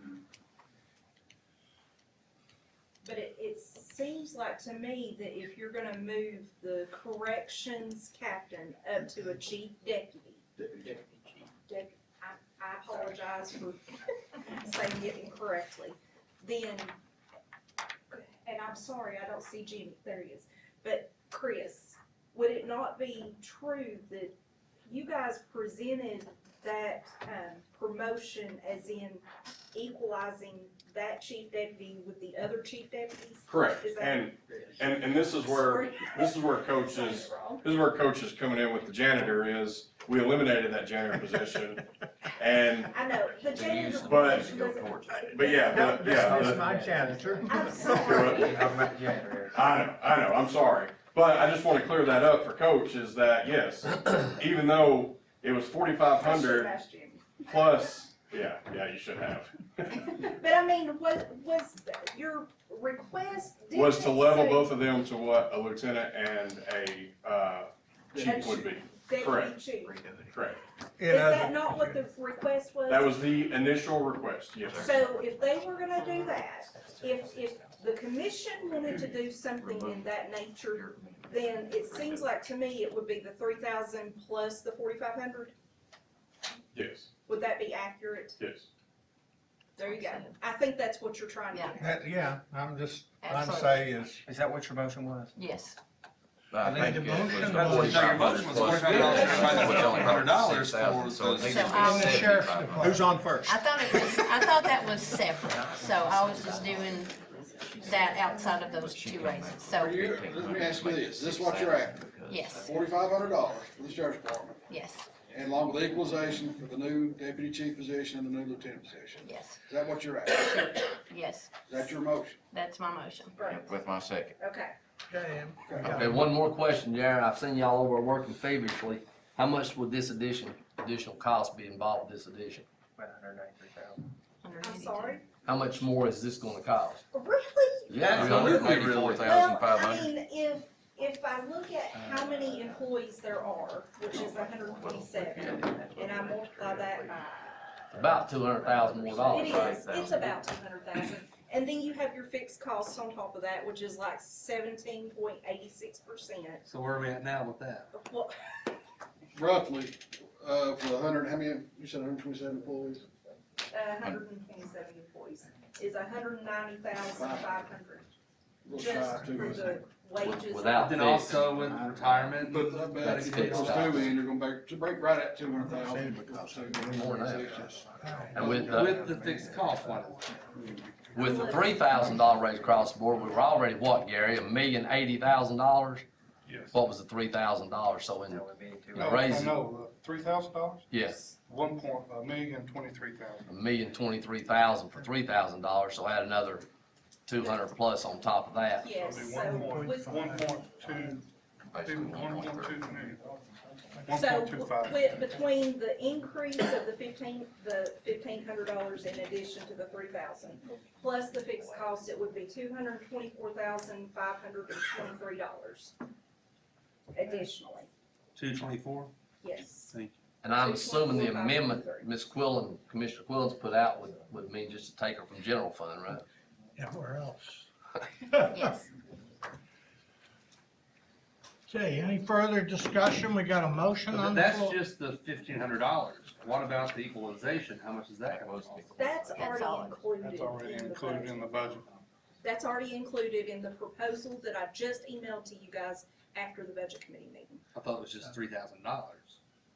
But it seems like to me that if you're gonna move the corrections captain up to a chief deputy, I apologize for saying it incorrectly, then, and I'm sorry, I don't see Jimmy, there he is, but Chris, would it not be true that you guys presented that, promotion as in equalizing that chief deputy with the other chief deputies? Correct, Is that- and this is where, coach is coming in with the janitor is, we eliminated that janitor position, and, I know, the janitor But- position doesn't. but yeah, Dismiss my janitor. I'm sorry. I know, I'm sorry, but I just wanna clear that up for coach, is that, yes, even though it was 4,500 Ask Jimmy. plus, yeah, you should have, But I mean, was your request? was to didn't level say both of them to what a lieutenant and a chief would be. deputy Correct. chief? Correct. Is that not what the request was? That was the initial request, yes. So if they were gonna do that, if the commission wanted to do something in that nature, then it seems like to me it would be the 3,000 plus the 4,500. Yes, Would that be accurate? yes. There you go. I think that's what you're trying to do. Yeah, I'm just trying to Absolutely. say Is that what your motion was? Yes. I think the it motion was was- $4,500 plus $4,500 $6,000, so it's So I was- In the sheriff's is, department. who's on first? I thought that was separate, so I was just doing that outside of those two raises, so, Let me ask you this, is this what you're after? yes, $4,500 for the sheriff's department, yes, and along with equalization for the new deputy chief position and the new lieutenant position. yes, Is that what you're after? yes, Is that your motion? that's my motion. With my second. Okay. Okay, Okay, one more question, Jared. I've seen y'all over working feverishly. How much would this additional cost be involved with this addition? About 193,000. I'm sorry? How much more is this gonna cost? Really? Yeah, Well, I 384,500. mean, if I look at how many employees there are, which is 127, and I multiply that by. About $200,000 more dollars, It right? is, it's about 200,000, and then you have your fixed costs on top of that, which is like 17.86%. So where are we at now with that? Well, Roughly, for 100, how many, you said 127 employees? 127 employees is 190,500, We'll try just to. for the wages. Without Then fixed. also with retirement, But I bet That's if you put fixed those costs. two in, you're gonna break right at 200,000. More than that. And with with the fixed cost, what? the $3,000 raise across the board, we were already what, Gary, $1,080,000? Yes. What was the $3,000? So in That would be two. No, raise it. no, $3,000? Yes, $1,023,000. $1,023,000 for $3,000, so add another 200 plus on top of that. Yes, It'll be so with, 1.2, Basically 1.2 million. so 1.25. with, between the increase of the $1,500 in addition to the 3,000, plus the fixed cost, it would be $224,523 additionally, 224? yes. And I'm assuming the amendment Ms. Quillen, Commissioner Quillen's put out would mean just to take her from general fund, right? Yeah, where else? Yes. Okay, any further discussion? We got a motion But on the that's floor. just the $1,500. What about the equalization? How much is that going to be? That's That's already all. included That's already in the included budget. in the budget. That's already included in the proposal that I just emailed to you guys after the budget committee meeting. I thought it was just $3,000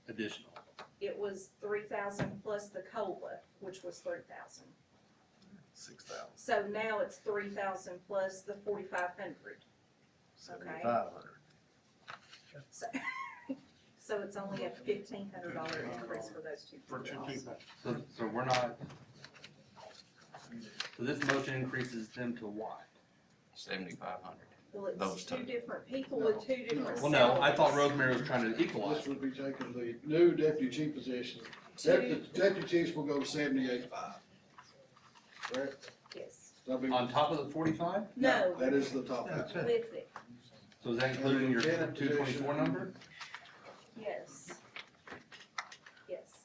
additional. It was 3,000 plus the COLA, which was 3,000. 6,000. So now it's 3,000 plus the 4,500. Okay. 7,500. So, so it's only a $1,500 increase for those two For two people. people. So we're not, so this motion increases them to what? 7,500. Well, it's Those two two. different people with two different Well, no, I thought salaries. Rosemary was trying to equalize. This would be taking the new deputy chief position. Deputy chiefs will go to 78.5. Correct? Yes. That'll be, On top of the 45? No, that is the top. That's half. it. with it, So is that including your 224 number? yes. Yes.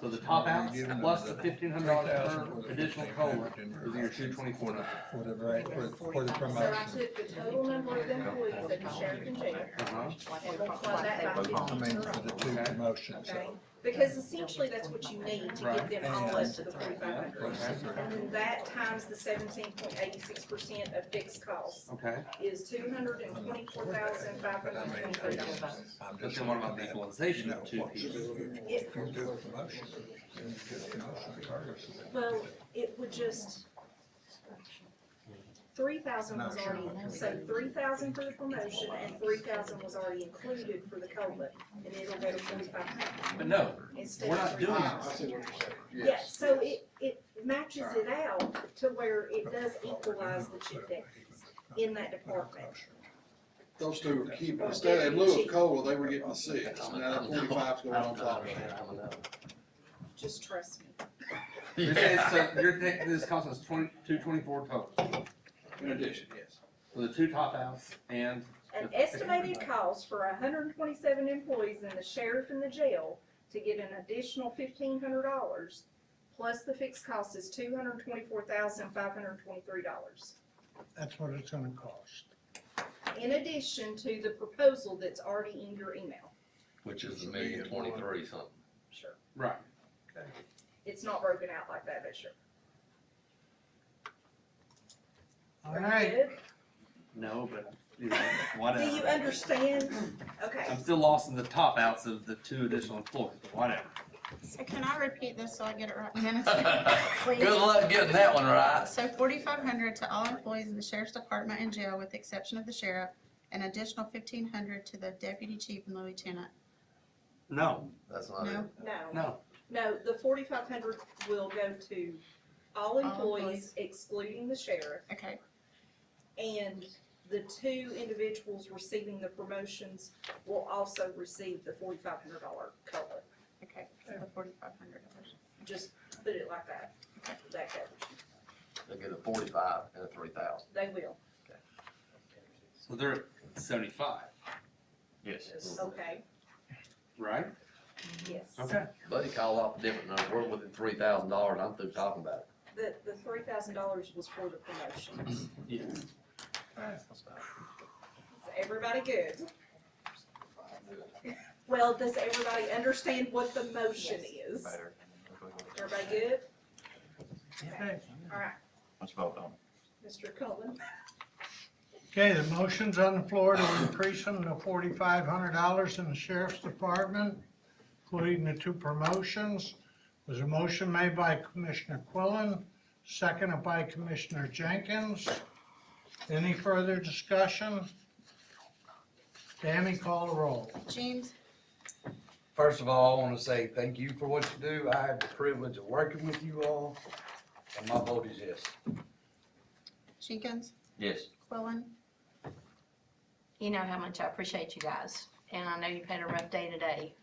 So the top outs plus the $1,500 per additional COLA is in your 224 number. For the, right, for the So I promotion. took the total number of employees at the sheriff and jail Uh-huh. and multiplied that by I mean, for 15%. the two promotions. Okay, because essentially that's what you need to get Right. them all up to the 4,500. And then that times the 17.86% of fixed costs Okay. is $224,523. I'm But just. then what about the equalization of two people? It, Don't do a promotion. Do a promotion regardless of it. well, it would just, 3,000 was already, so 3,000 for the promotion and 3,000 was already included for the COLA, and it'll go to 4,500 But no, instead we're of not doing 3,000. I see what you're saying. Yeah, so it matches it out to where it does equalize the chief deputies in that department. Those two are keeping, instead, in lieu of COLA, they were getting the 6. Now that 45's going on top of that. Just trust me. You're saying, so you're thinking this costs us 224 total. In addition, yes. So the two top outs and. An estimated cost for 127 employees in the sheriff and the jail to get an additional $1,500 plus the fixed cost is $224,523. That's what it's gonna cost. In addition to the proposal that's already in your email. Which is $1,023,000 something. Sure. Right. It's not broken out like that, but sure. All Are you right, good? No, but, you know, whatever. Do you understand? Okay. I'm still lost in the top outs of the two additional employees, but whatever. So can I repeat this so I get it right? Minutes. Good luck getting that one right. So 4,500 to all employees in the sheriff's department and jail with the exception of the sheriff, an additional 1,500 to the deputy chief and lieutenant. No, That's not it. No? No. no. No, the 4,500 will go to all employees employees. excluding the sheriff, Okay, and the two individuals receiving the promotions will also receive the $4,500 COLA. okay, so the 4,500. Just put it like that. That covers you. They get a 45 and a 3,000. They will. So they're at 75, Yes. Okay, right? yes. Okay. Buddy called off a different number. We're within $3,000. I'm through talking about it. The $3,000 was for the promotions. Yeah. Is everybody good? Well, does everybody understand what the motion is? Everybody good? okay. All right, Let's vote on it. Mr. Cullen. Okay, the motion's on the floor to increase them to $4,500 in the sheriff's department, including the two promotions. Was a motion made by Commissioner Quillen, seconded by Commissioner Jenkins. Any further discussion? Tammy, call the roll. James, First of all, I wanna say thank you for what you do. I have the privilege of working with you all, and my vote is yes. Jenkins, Yes. Quillen, You know how much I appreciate you guys, and I know you've had a rough day today.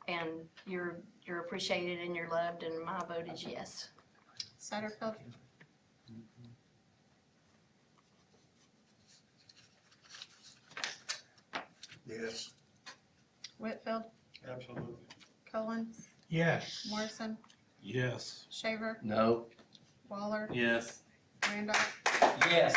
And you're appreciated and you're loved, and my vote is yes. Satterfield, Yes. Whitfield, Absolutely. Colon, Yes. Morrison, Yes. Shaver, No. Waller, Yes. Randolph. Yes.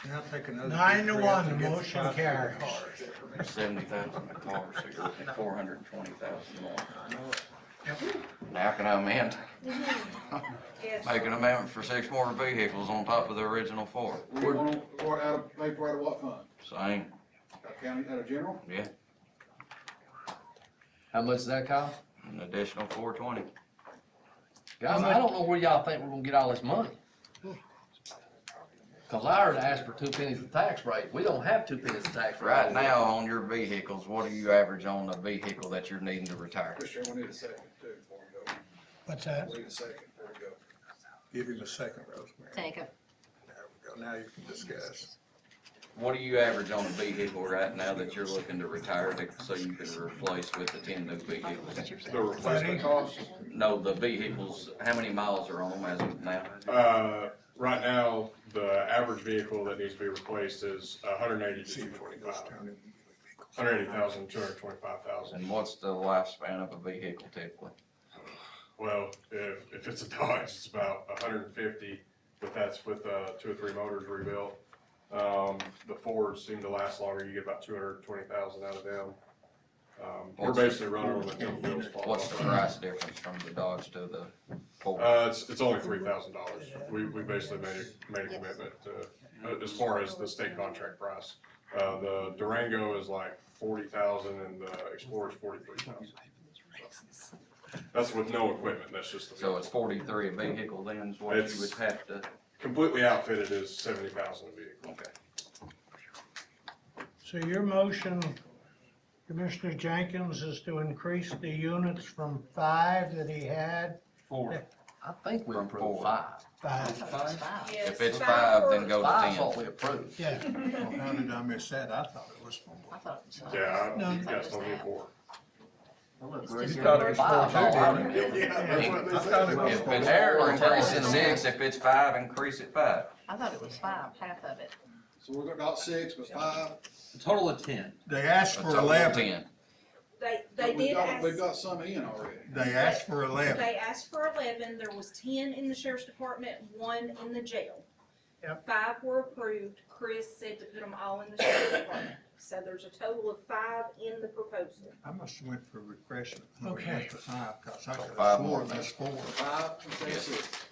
Now take another. 9-1, the Get the motion five carries. There's 70,000 cars, so you're looking at 420,000 more. Now can I amend? Yes. Make an amendment for 6 more vehicles on top of the original 4. We want to, pay for out of what fund? Same, County, out of general? yeah, How much does that cost? an additional 420. Guys, I don't know where y'all think we're gonna get all this money. Cause I already asked for 2 pennies of tax rate. We don't have 2 pennies of tax rate. Right now, on your vehicles, what do you average on the vehicle that you're needing to retire? Mr. Chairman, we need a second too before we go. What's that? We need a second before we go. Give him a second, Rosemary. Take it. There we go. Now you can discuss. What do you average on a vehicle right now that you're looking to retire so you can replace with the 10 new vehicles? The replacement cost, No, the vehicles, how many miles are on them as of now? Right now, the average vehicle that needs to be replaced is 180 to 225. 180,000, 225,000. And what's the lifespan of a vehicle typically? Well, if it's a Dodge, it's about 150, but that's with 2 or 3 motors rebuilt. The Fords seem to last longer. You get about 220,000 out of them. We're basically running with the wheels fall What's the off. price difference from the Dodge to the Ford? It's only $3,000. We basically made a commitment to, as far as the state contract price. The Durango is like 40,000 and the Explorer is 43,000. That's with no equipment. That's just the So vehicle. it's 43 a vehicle then is what you It's- would have to, Completely outfitted is 70,000 a vehicle. okay. So your motion, Commissioner Jenkins, is to increase the units from 5 that he had? 4. I think we From approved 4. 5. Yes, If it's 5 5, then for- go to 5 what 10. we approved. Yeah. Well, how did I miss that? I thought it was 4. I thought it was. Yeah, No. you guys told me 4. It's just You thought it was Five, 4 all too, I didn't you? remember. I thought it was If 4. it's Aaron 4, will tell increase you it in a 6. If it's 5, increase it 5. I thought it was 5, half of it. So we're not 6, but 5. A total of 10. They asked A for total of 11. 10. They did We've ask, got some in already. They asked for 11. they asked for 11, there was 10 in the sheriff's department, 1 in the jail. Yep. 5 were approved, Chris said to put them all in the sheriff's department. So there's a total of 5 in the proposal. I must have went for refreshment. Okay. Went to 5, cause I got 5 4, more. that's 4. 5 and say 6.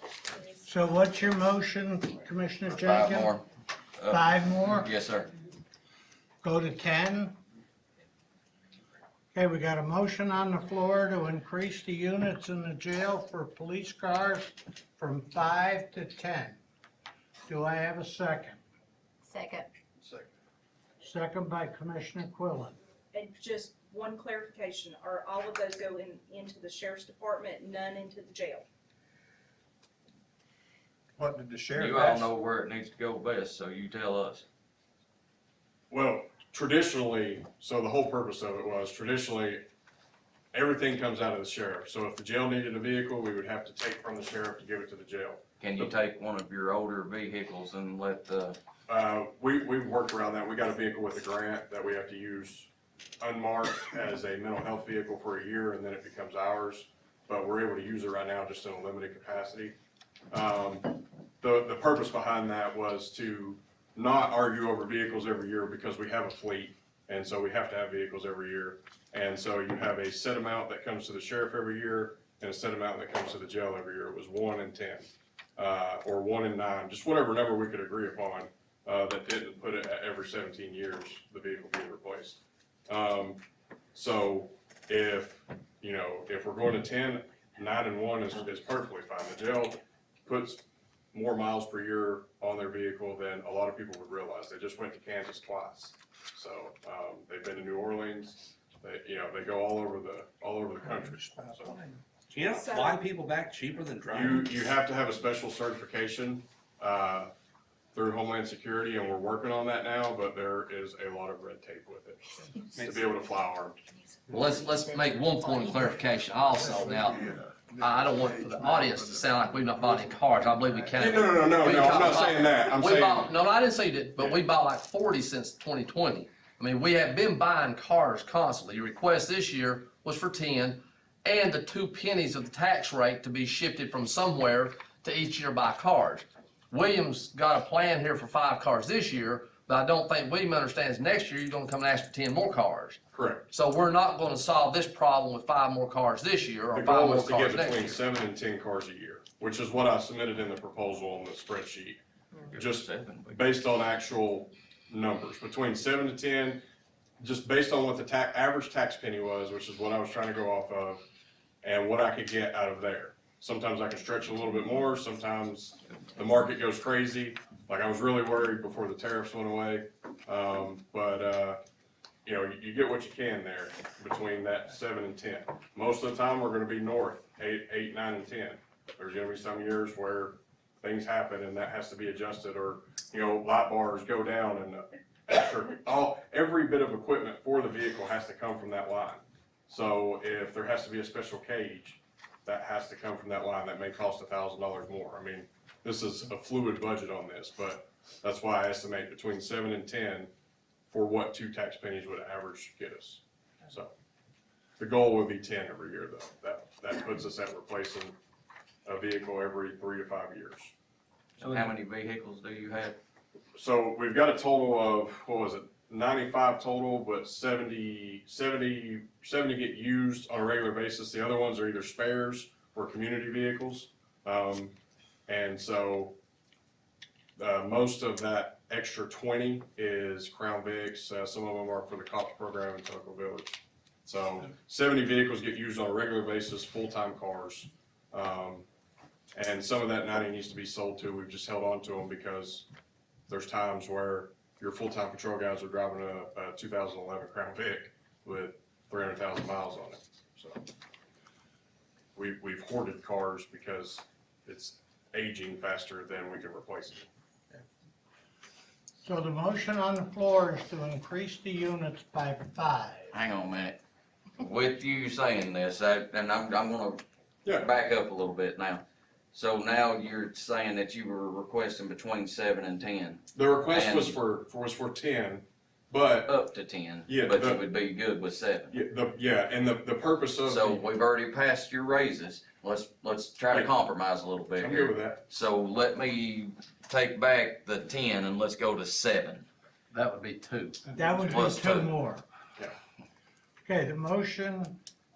So what's your motion, Commissioner 5 Jenkins? more. 5 more? Yes, sir. Go to 10? Okay, we got a motion on the floor to increase the units in the jail for police cars from 5 to 10. Do I have a second? Second. Second. Second by Commissioner Quillen. And just one clarification, are all of those go into the sheriff's department, none into the jail? What did the sheriff You all ask? know where it needs to go best, so you tell us. Well, traditionally, so the whole purpose of it was traditionally, everything comes out of the sheriff. So if the jail needed a vehicle, we would have to take from the sheriff to give it to the jail. Can you take one of your older vehicles and let the, We've worked around that. We got a vehicle with a grant that we have to use unmarked as a mental health vehicle for a year, and then it becomes ours. But we're able to use it right now just in a limited capacity. The purpose behind that was to not argue over vehicles every year because we have a fleet, and so we have to have vehicles every year. And so you have a set amount that comes to the sheriff every year and a set amount that comes to the jail every year. It was 1 and 10, or 1 and 9, just whatever number we could agree upon, that didn't put it at every 17 years, the vehicle being replaced. So if, you know, if we're going to 10, 9 and 1 is perfectly fine. The jail puts more miles per year on their vehicle than a lot of people would realize. They just went to Kansas twice. So, they've been to New Orleans, they go all over the country, so. You don't fly people back cheaper than driving? You have to have a special certification, through Homeland Security, and we're working on that now, but there is a lot of red tape with it to be able to fly armed. Well, let's make one point of clarification also. Now, I don't want the audience to sound like we've not bought any cars. I believe we can. No, I'm not saying that. I'm saying. No, I didn't say that, but we bought like 40 since 2020. I mean, we have been buying cars constantly. Your request this year was for 10, and the 2 pennies of the tax rate to be shifted from somewhere to each year buy cars. William's got a plan here for 5 cars this year, but I don't think William understands next year you're gonna come and ask for 10 more cars. Correct. So we're not gonna solve this problem with 5 more cars this year or The 5 goal more is to cars get next between year. 7 and 10 cars a year, which is what I submitted in the proposal on the spreadsheet. Just based on actual numbers, between 7 to 10, just based on what the average tax penny was, which is what I was trying to go off of, and what I could get out of there. Sometimes I can stretch a little bit more, sometimes the market goes crazy. Like I was really worried before the tariffs went away, you get what you can there between that 7 and 10. Most of the time, we're gonna be north, 8, 9, and 10. There's gonna be some years where things happen and that has to be adjusted, or, light bars go down and every bit of equipment for the vehicle has to come from that line. So if there has to be a special cage, that has to come from that line. That may cost $1,000 more. I mean, this is a fluid budget on this, but that's why I estimate between 7 and 10 for what 2 tax pennies would average get us. So the goal would be 10 every year though. That puts us at replacing a vehicle every 3 to 5 years. So how many vehicles do you have? So we've got a total of, 95 total, but 70 get used on a regular basis. The other ones are either spares or community vehicles. And so most of that extra 20 is Crown Vics. Some of them are for the COPS program in Tuckville Village. So 70 vehicles get used on a regular basis, full-time cars. And some of that 90 needs to be sold too. We've just held on to them because there's times where your full-time patrol guys are driving a 2011 Crown Vic with 300,000 miles on it. So we've hoarded cars because it's aging faster than we can replace it. So the motion on the floor is to increase the units by 5. Hang on a minute. With you saying this, and I'm gonna back up a little bit now. So now you're saying that you were requesting between 7 and 10. The request was for 10, but up to 10. Yeah, but you would be good with 7. And the purpose of so we've already passed your raises. Let's try to compromise a little bit. I'm here. good with that. So let me take back the 10 and let's go to 7. That would be 2. That would be Plus 2 2. more. Yeah. Okay, the motion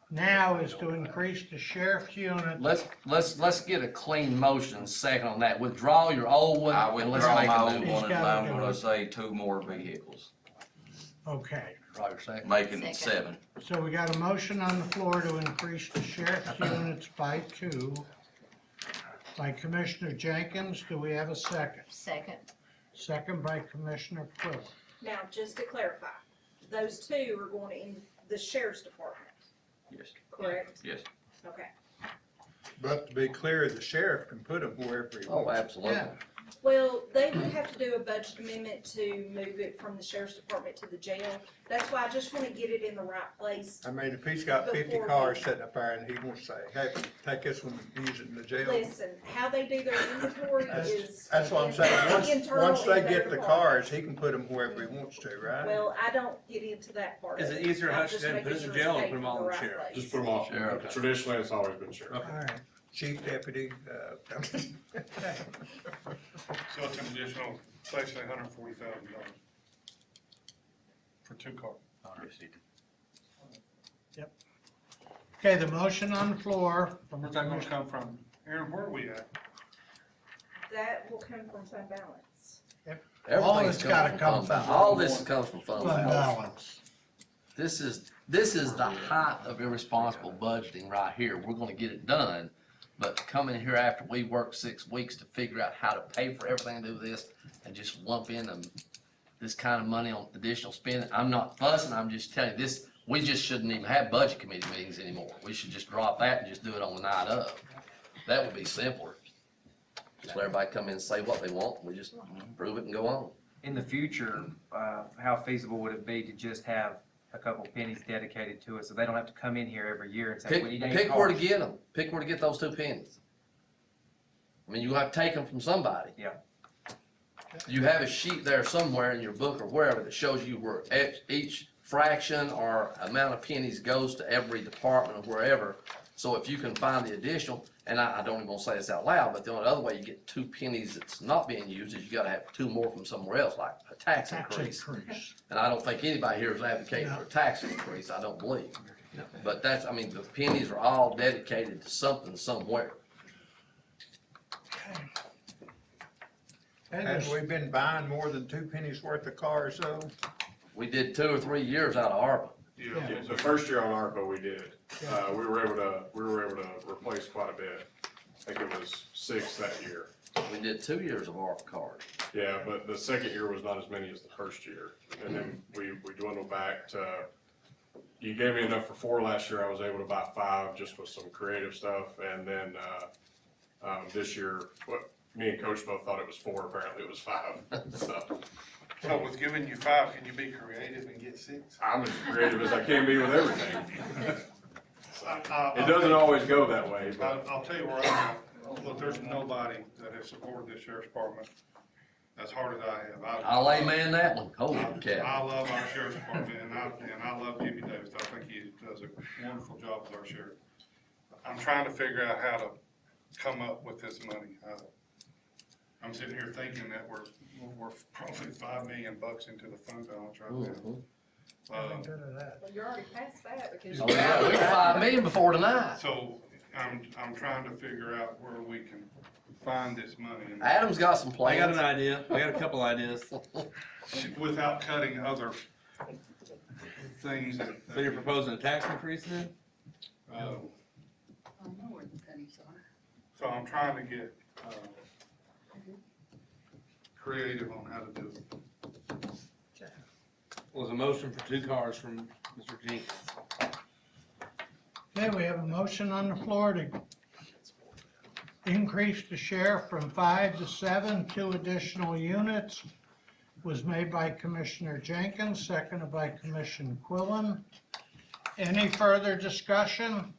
now is to increase the sheriff's unit. Let's get a clean motion second on that. Withdraw your old one I and let's withdraw make my a old new one one. and I'm gonna say 2 more vehicles, Okay, Withdraw your second. making it 7. so we got a motion on the floor to increase the sheriff's units by 2 by Commissioner Jenkins. Do we have a second? Second. Second by Commissioner Quiller. Now, just to clarify, those 2 are going in the sheriff's department, Yes, correct? yes. Okay. But to be clear, the sheriff can put them wherever he Oh, wants. absolutely. Yeah. Well, they would have to do a budget amendment to move it from the sheriff's department to the jail. That's why I just wanna get it in the right place. I mean, if he's got 50 Before cars we- sitting up there and he wants to say, hey, take this one and use it in the jail. Listen, how they do their inventory is. That's what I'm saying. internal Once they in get their the department. cars, he can put them wherever he wants to, right? Well, I don't get into that part Is of it easier to I'm hush just it and put it making in sure jail or it's put them paid all from in the the right sheriff? place. Just put them all. Sheriff. Traditionally, it's always been sheriff. All right, Chief deputy, So it's an additional, basically $140,000 for 2 cars. okay, the motion on the floor from Where's that gonna come from? Aaron, where are we at? That will come from fund balance. All Everything's this gotta coming come from from- all this comes from fund fund balance. balance. This is this is the height of irresponsible budgeting right here. We're gonna get it done. But come in here after we work 6 weeks to figure out how to pay for everything, do this, and just lump in this kind of money on additional spending. I'm not fussing, I'm just telling you, this, we just shouldn't even have budget committee meetings anymore. We should just drop that and just do it on the night of. That would be simpler. Just let everybody come in and say what they want, we just approve it and go on. In the future, how feasible would it be to just have a couple pennies dedicated to it, so they don't have to come in here every year and say, we need 8 cars? Pick where to get them, pick where to get those 2 pennies. I mean, you have to take them from somebody. Yeah. You have a sheet there somewhere in your book or wherever that shows you where each fraction or amount of pennies goes to every department or wherever. So if you can find the additional, and I don't even want to say this out loud, but the only other way you get 2 pennies that's not being used is you gotta have 2 more from somewhere else, like a tax increase. And I don't think anybody here is advocating for a tax increase, I don't believe. But that's, I mean, the pennies are all dedicated to something somewhere. Have we been buying more than 2 pennies worth of cars though? We did 2 or 3 years out of ARPA. Yeah, the first year on ARPA, we did. We were able to replace quite a bit. I think it was 6 that year. We did 2 years of ARPA cards. Yeah, but the second year was not as many as the first year. And then we dwindled back to, you gave me enough for 4 last year, I was able to buy 5 just with some creative stuff. And then, this year, me and Coach both thought it was 4, apparently it was 5, So with giving you 5, can you be creative and get 6? I'm as creative as I can be with everything. It doesn't always go that way, but. I'll tell you where I'm at. Look, there's nobody that has supported this sheriff's department as hard as I have. I'll amen that one, holy cow. I love our sheriff's department, and I love Jimmy Davis. I think he does a wonderful job as our sheriff. I'm trying to figure out how to come up with this money. I'm sitting here thinking that we're probably $5 million into the fund balance right now. Well, you're already past that because. Oh, yeah, we were 5 million before tonight. So I'm trying to figure out where we can find this money. Adam's got some I plans. got an idea. I got a couple ideas. Without cutting other things that. So you're proposing a tax increase then? I know where the pennies are. So I'm trying to get, creative on how to do it. Well, there's a motion for 2 cars from Mr. Jenkins. Okay, we have a motion on the floor to increase the sheriff from 5 to 7, 2 additional units. Was made by Commissioner Jenkins, seconded by Commissioner Quillen. Any further discussion?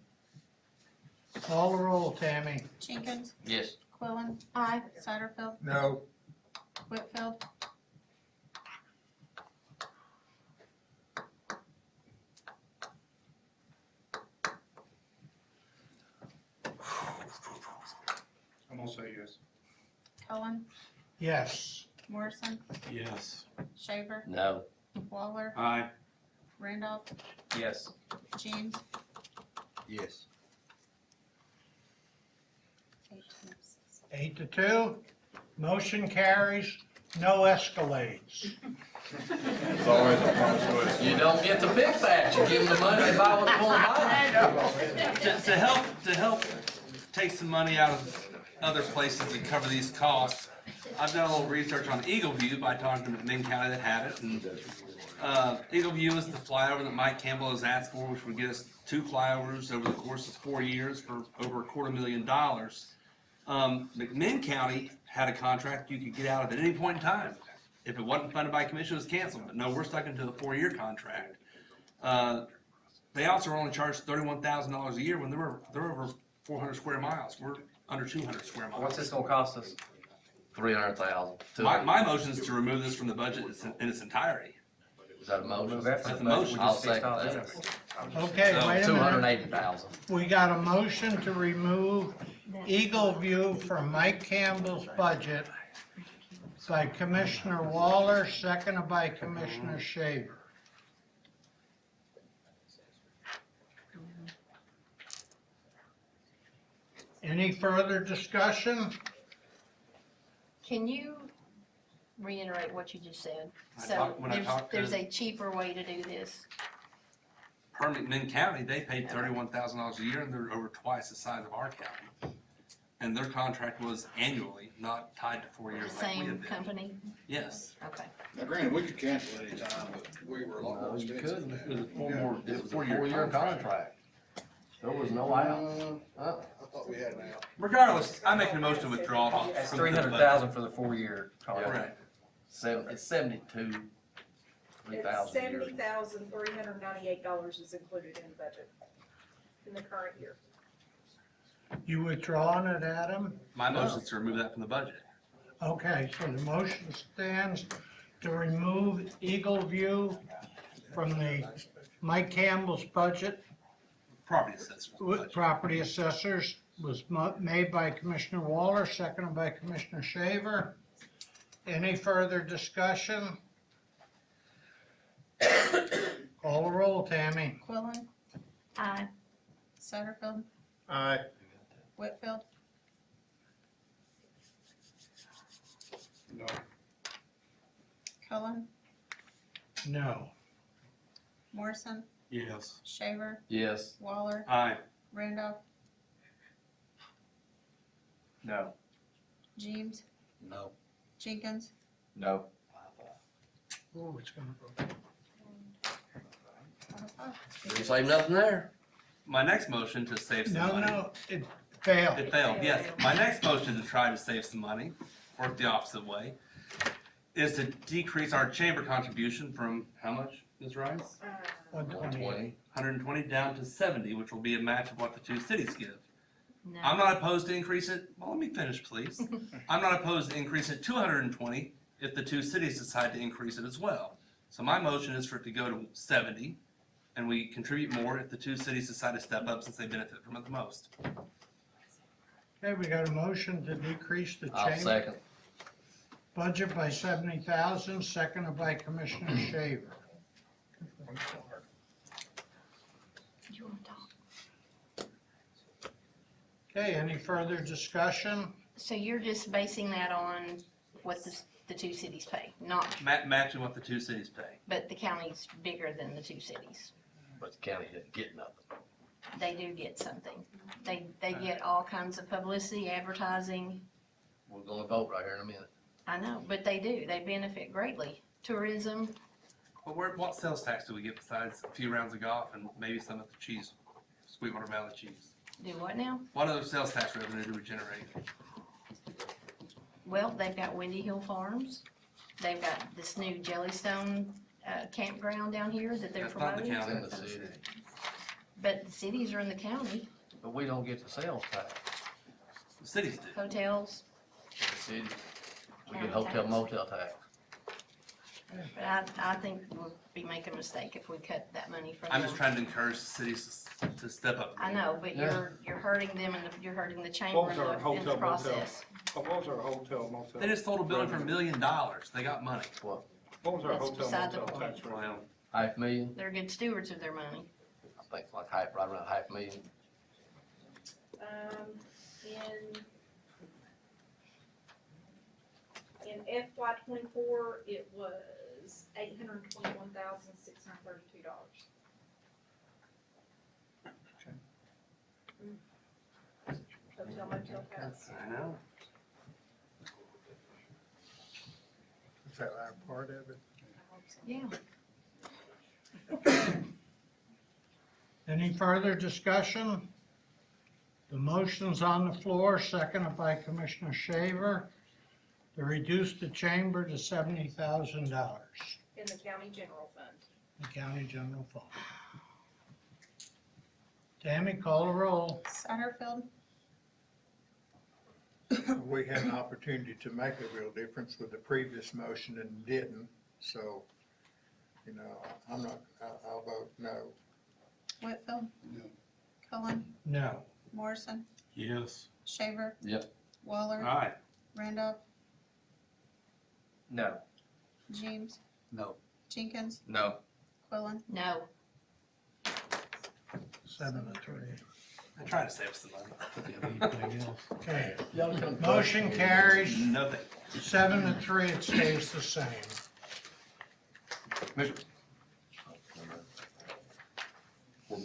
Call the roll, Tammy. Jenkins, Yes. Quillen. Aye. Satterfield, No, Whitfield, I'm gonna say yes. Cullen, Yes. Morrison, Yes. Shaver, No. Waller, Aye. Randolph, Yes. James. Yes. 8 to 2, motion carries, no escalades. It's always a promise twist. You don't get to pick that, you give them the money, they buy what they wanna buy. To help take some money out of other places and cover these costs, I've done a little research on Eagle View by talking to the main county that had it. And Eagle View is the flyover that Mike Campbell has asked for, which would get us 2 flyovers over the course of 4 years for over $250,000. McMinn County had a contract you could get out of at any point in time. If it wasn't funded by commission, it was canceled. But no, we're stuck into a 4-year contract. They also only charged $31,000 a year when they're over 400 square miles. We're under 200 square miles. What's this gonna cost us? 300,000. My motion is to remove this from the budget in its entirety. Is that a motion? Move that from That's the a budget, we motion. I'll just fixed all second this. Okay, So, wait a minute. 280,000. We got a motion to remove Eagle View from Mike Campbell's budget by Commissioner Waller, seconded by Commissioner Shaver. Any further discussion? Can you reiterate what you just said? When I So talk- when I talk to- there's a cheaper way to do this. Herman County, they paid $31,000 a year, and they're over twice the size of our county. And their contract was annually, not tied to 4 The years like we same have been. company? Yes. Okay. Now granted, we could cancel any time, but we were a lot more You expensive couldn't. than that. It was a four-year contract. There was no out. I thought we had an out. Regardless, I make a motion to withdraw. That's from the 300,000 for the 4-year contract. Right. It's 72, It's 3,000 a year. $70,398 is included in the budget in the current year. You withdrawing it, Adam? My motion is to remove that from the budget. Okay, so the motion stands to remove Eagle View from the Mike Campbell's budget. Property assessors. With property assessors was made by Commissioner Waller, seconded by Commissioner Shaver. Any further discussion? Call the roll, Tammy. Quillen, Aye. Satterfield, Aye. Whitfield, No. Cullen, No. Morrison, Yes. Shaver, Yes. Waller, Aye. Randolph, No. James, No. Jenkins, No. Oh, it's gonna go. Didn't save nothing there. My next motion to save some No, money. no, it failed. It failed, yes. My next motion to try to save some money, work the opposite way, is to decrease our chamber contribution from how much, Ms. Rice? 128. 120 down to 70, which will be a match of what the two cities give. No. I'm not opposed to increase it, well, let me finish, please. I'm not opposed to increase it to 120 if the two cities decide to increase it as well. So my motion is for it to go to 70, and we contribute more if the two cities decide to step up since they benefit from it the most. Okay, we got a motion to decrease the I'll chamber second. budget by 70,000, seconded by Commissioner Shaver. You wanna talk? Okay, any further discussion? So you're just basing that on what the two cities pay, not, Matching what the two cities pay. but the county's bigger than the two cities. But the county didn't get nothing. They do get something. They get all kinds of publicity, advertising. We're gonna vote right here in a minute. I know, but they do. They benefit greatly. Tourism, But what sales tax do we get besides a few rounds of golf and maybe some of the cheese, Sweetwater Valley cheese? do what now? What other sales tax revenue do we generate? Well, they've got Windy Hill Farms. They've got this new Jellystone campground down here that they're That's not in the promoting. county. It's in the city. But the cities are in the county, But we don't get the sales tax. The cities do. hotels. In the city. We County get hotel tax. motel tax. But I think we'll be making a mistake if we cut that money from I'm just them. trying to encourage the cities to step up. I know, but Yeah. you're hurting them and you're hurting the chamber in the process. What was our hotel motel? They just sold a building for $1 million. They got money. What was our That's hotel beside the motel point. tax rate? Well, $500,000, They're good stewards of their money. I think like right around $500,000. In FY '24, it was $821,632. Hotel motel tax. I know. Is that our part of it? Yeah. Any further discussion? The motion's on the floor, seconded by Commissioner Shaver, to reduce the chamber to $70,000, In the county general fund. the county general fund. Tammy, call the roll. Satterfield, We had an opportunity to make a real difference with the previous motion and didn't, so, you know, I'll vote no. Whitfield, No. Cullen, No. Morrison, Yes. Shaver, Yep. Waller, Aye. Randolph, No. James, No. Jenkins, No. Quillen, No. 7-3. I try to save some money. Anything else? Okay. Motion carries No thank you. 7-3, it stays the same.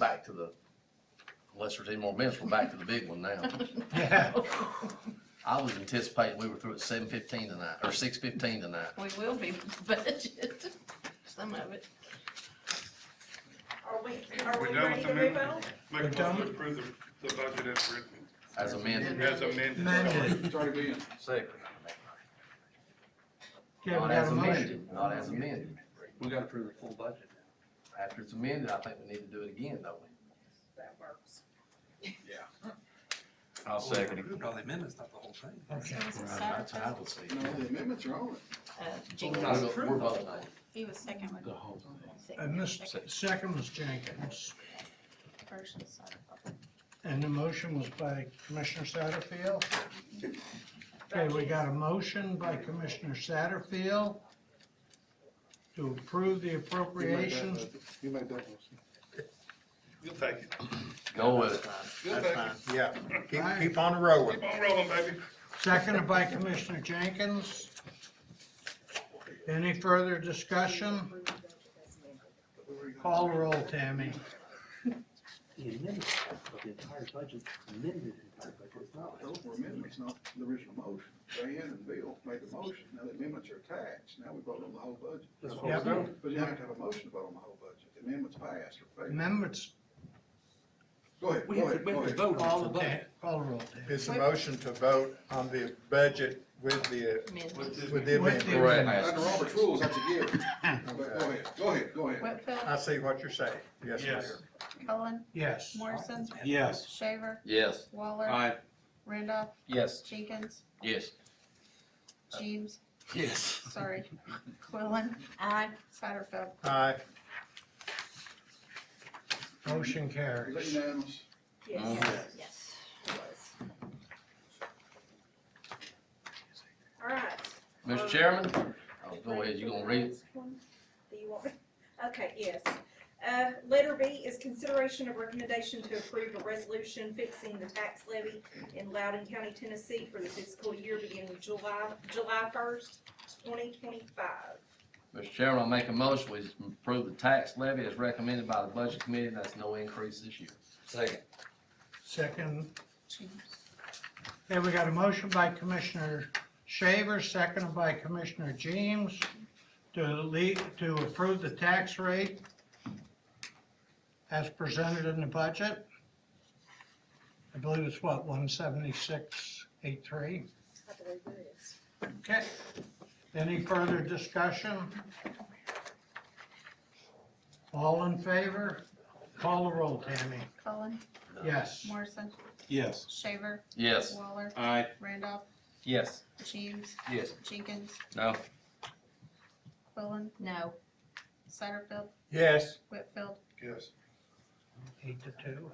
back to the, unless there's any more minutes, we're back to the big one now. Yeah. I was anticipating we were through at 7:15 tonight, or 6:15 tonight. We will be budget, some of it. Are we We're done ready with to the move minute? on? Make a motion to approve the budget as written, As amended. as amended. Amended. It's already been. Second. Okay, we Not got as a motion. amended, not as amended. We gotta approve the full budget. After it's amended, I think we need to do it again, don't we? That works. I'll second it. Approved all the amendments, not the whole thing. Okay. That's how I would see it. No, the amendments are on it. Jenkins, We're voting on it. He was second with The whole thing. And this second was Jenkins. first was Satterfield. And the motion was by Commissioner Satterfield. Okay, we got a motion by Commissioner Satterfield to approve the appropriations. You made that motion. You'll take it. Go with it. You'll take it. Yeah, keep on rolling. Keep on rolling, baby. Seconded by Commissioner Jenkins. Any further discussion? Call the roll, Tammy. Those were amendments, not the original motion. Diane and Bill made the motion, now the amendments are attached, now we vote on the whole budget. Yep. But you don't have to have a motion to vote on the whole budget, the amendments passed or failed. Amendments, Go ahead, go ahead, go ahead. call the roll, Tammy. It's a motion to vote on the budget with the amendment. Correct. Under Robert's rules, that's a given. Go ahead. Whitfield, I see what you're saying. Yes, Yes. Mayor. Cullen, Yes. Morrison, Yes. Shaver, Yes. Waller. Aye. Randolph, Yes. Jenkins, Yes. James, Yes. sorry, Quillen. Aye. Satterfield. Aye. Motion Is carries. that unanimous? Yes. yes. All right. Mr. Chairman, oh, go ahead, you gonna read it? Do you want me? Okay, yes. Letter B is consideration of recommendation to approve a resolution fixing the tax levy in Loudon County, Tennessee for the fiscal year beginning July 1st, 2025. Mr. Chairman, I'll make a motion, we approve the tax levy as recommended by the budget committee, and that's no increase this year. Second. Second, James. okay, we got a motion by Commissioner Shaver, seconded by Commissioner James to approve the tax rate as presented in the budget. I believe it's what, 176.83? I believe it is. Okay. Any further discussion? All in favor? Call the roll, Tammy. Cullen, Yes. Morrison, Yes. Shaver, Yes. Waller, Aye. Randolph, Yes. James, Yes. Jenkins, No. Quillen, No, Satterfield, Yes. Yes. Whitfield. 8-2.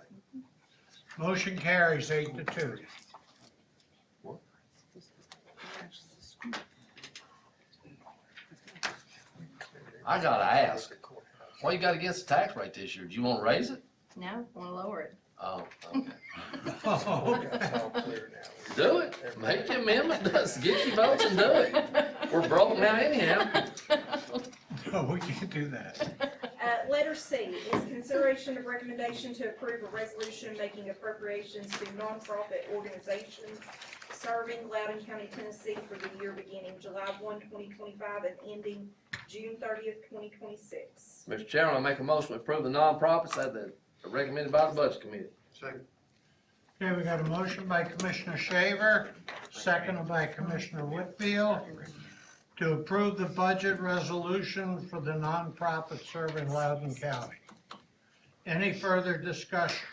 Motion carries 8-2. I gotta ask, what you got against the tax rate this year? Do you wanna raise it? no, wanna lower it. Oh, okay. Oh, okay. It's all clear now. Do it, make the amendment, get your votes and do it. We're broke now anyhow. No, we can't do that. Letter C is consideration of recommendation to approve a resolution making appropriations to nonprofit organizations serving Loudon County, Tennessee for the year beginning July 1, 2025 and ending June 30th, 2026. Mr. Chairman, I make a motion to approve the nonprofits as recommended by the budget committee. Second. Okay, we got a motion by Commissioner Shaver, seconded by Commissioner Whitfield, to approve the budget resolution for the nonprofit serving Loudon County. Any further discussion?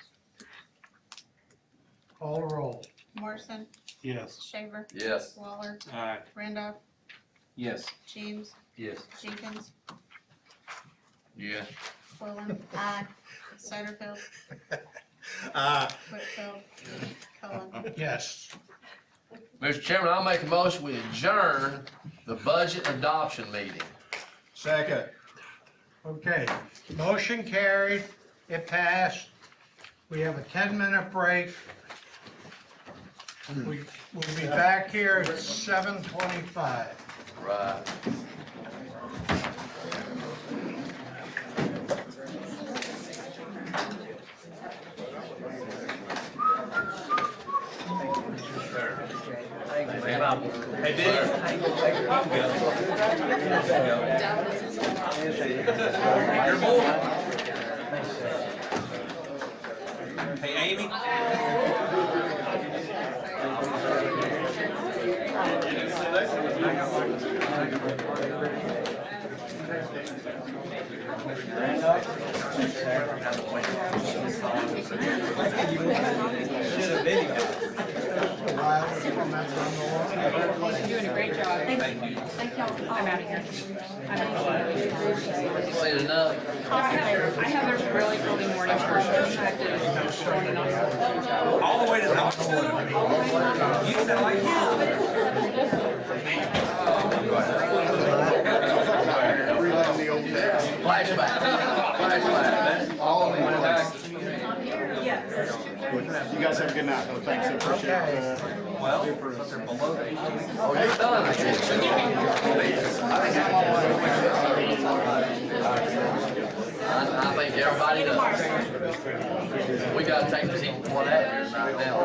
Call the roll. Morrison, Yes. Shaver, Yes. Waller, Aye. Randolph, Yes. James, Yes. Jenkins, Yeah. Quillen, Aye. Satterfield, Whitfield, Cullen. Yes. Mr. Chairman, I'll make a motion, we adjourn the budget adoption meeting. Second. Okay, motion carried, it passed. We have a 10-minute break. We'll be back here at 7:25. Right. Hey, Dave. Your boy. Hey, Amy. You're doing a great job. Thank you. Thank y'all. I'm out of here. Clean up. I have a really early morning All the way to the hospital. You sound like him. Flashback. All of them. You guys have a good night. Thanks, I appreciate it. Oh, you're done. I think everybody does. We gotta take this one out here right now.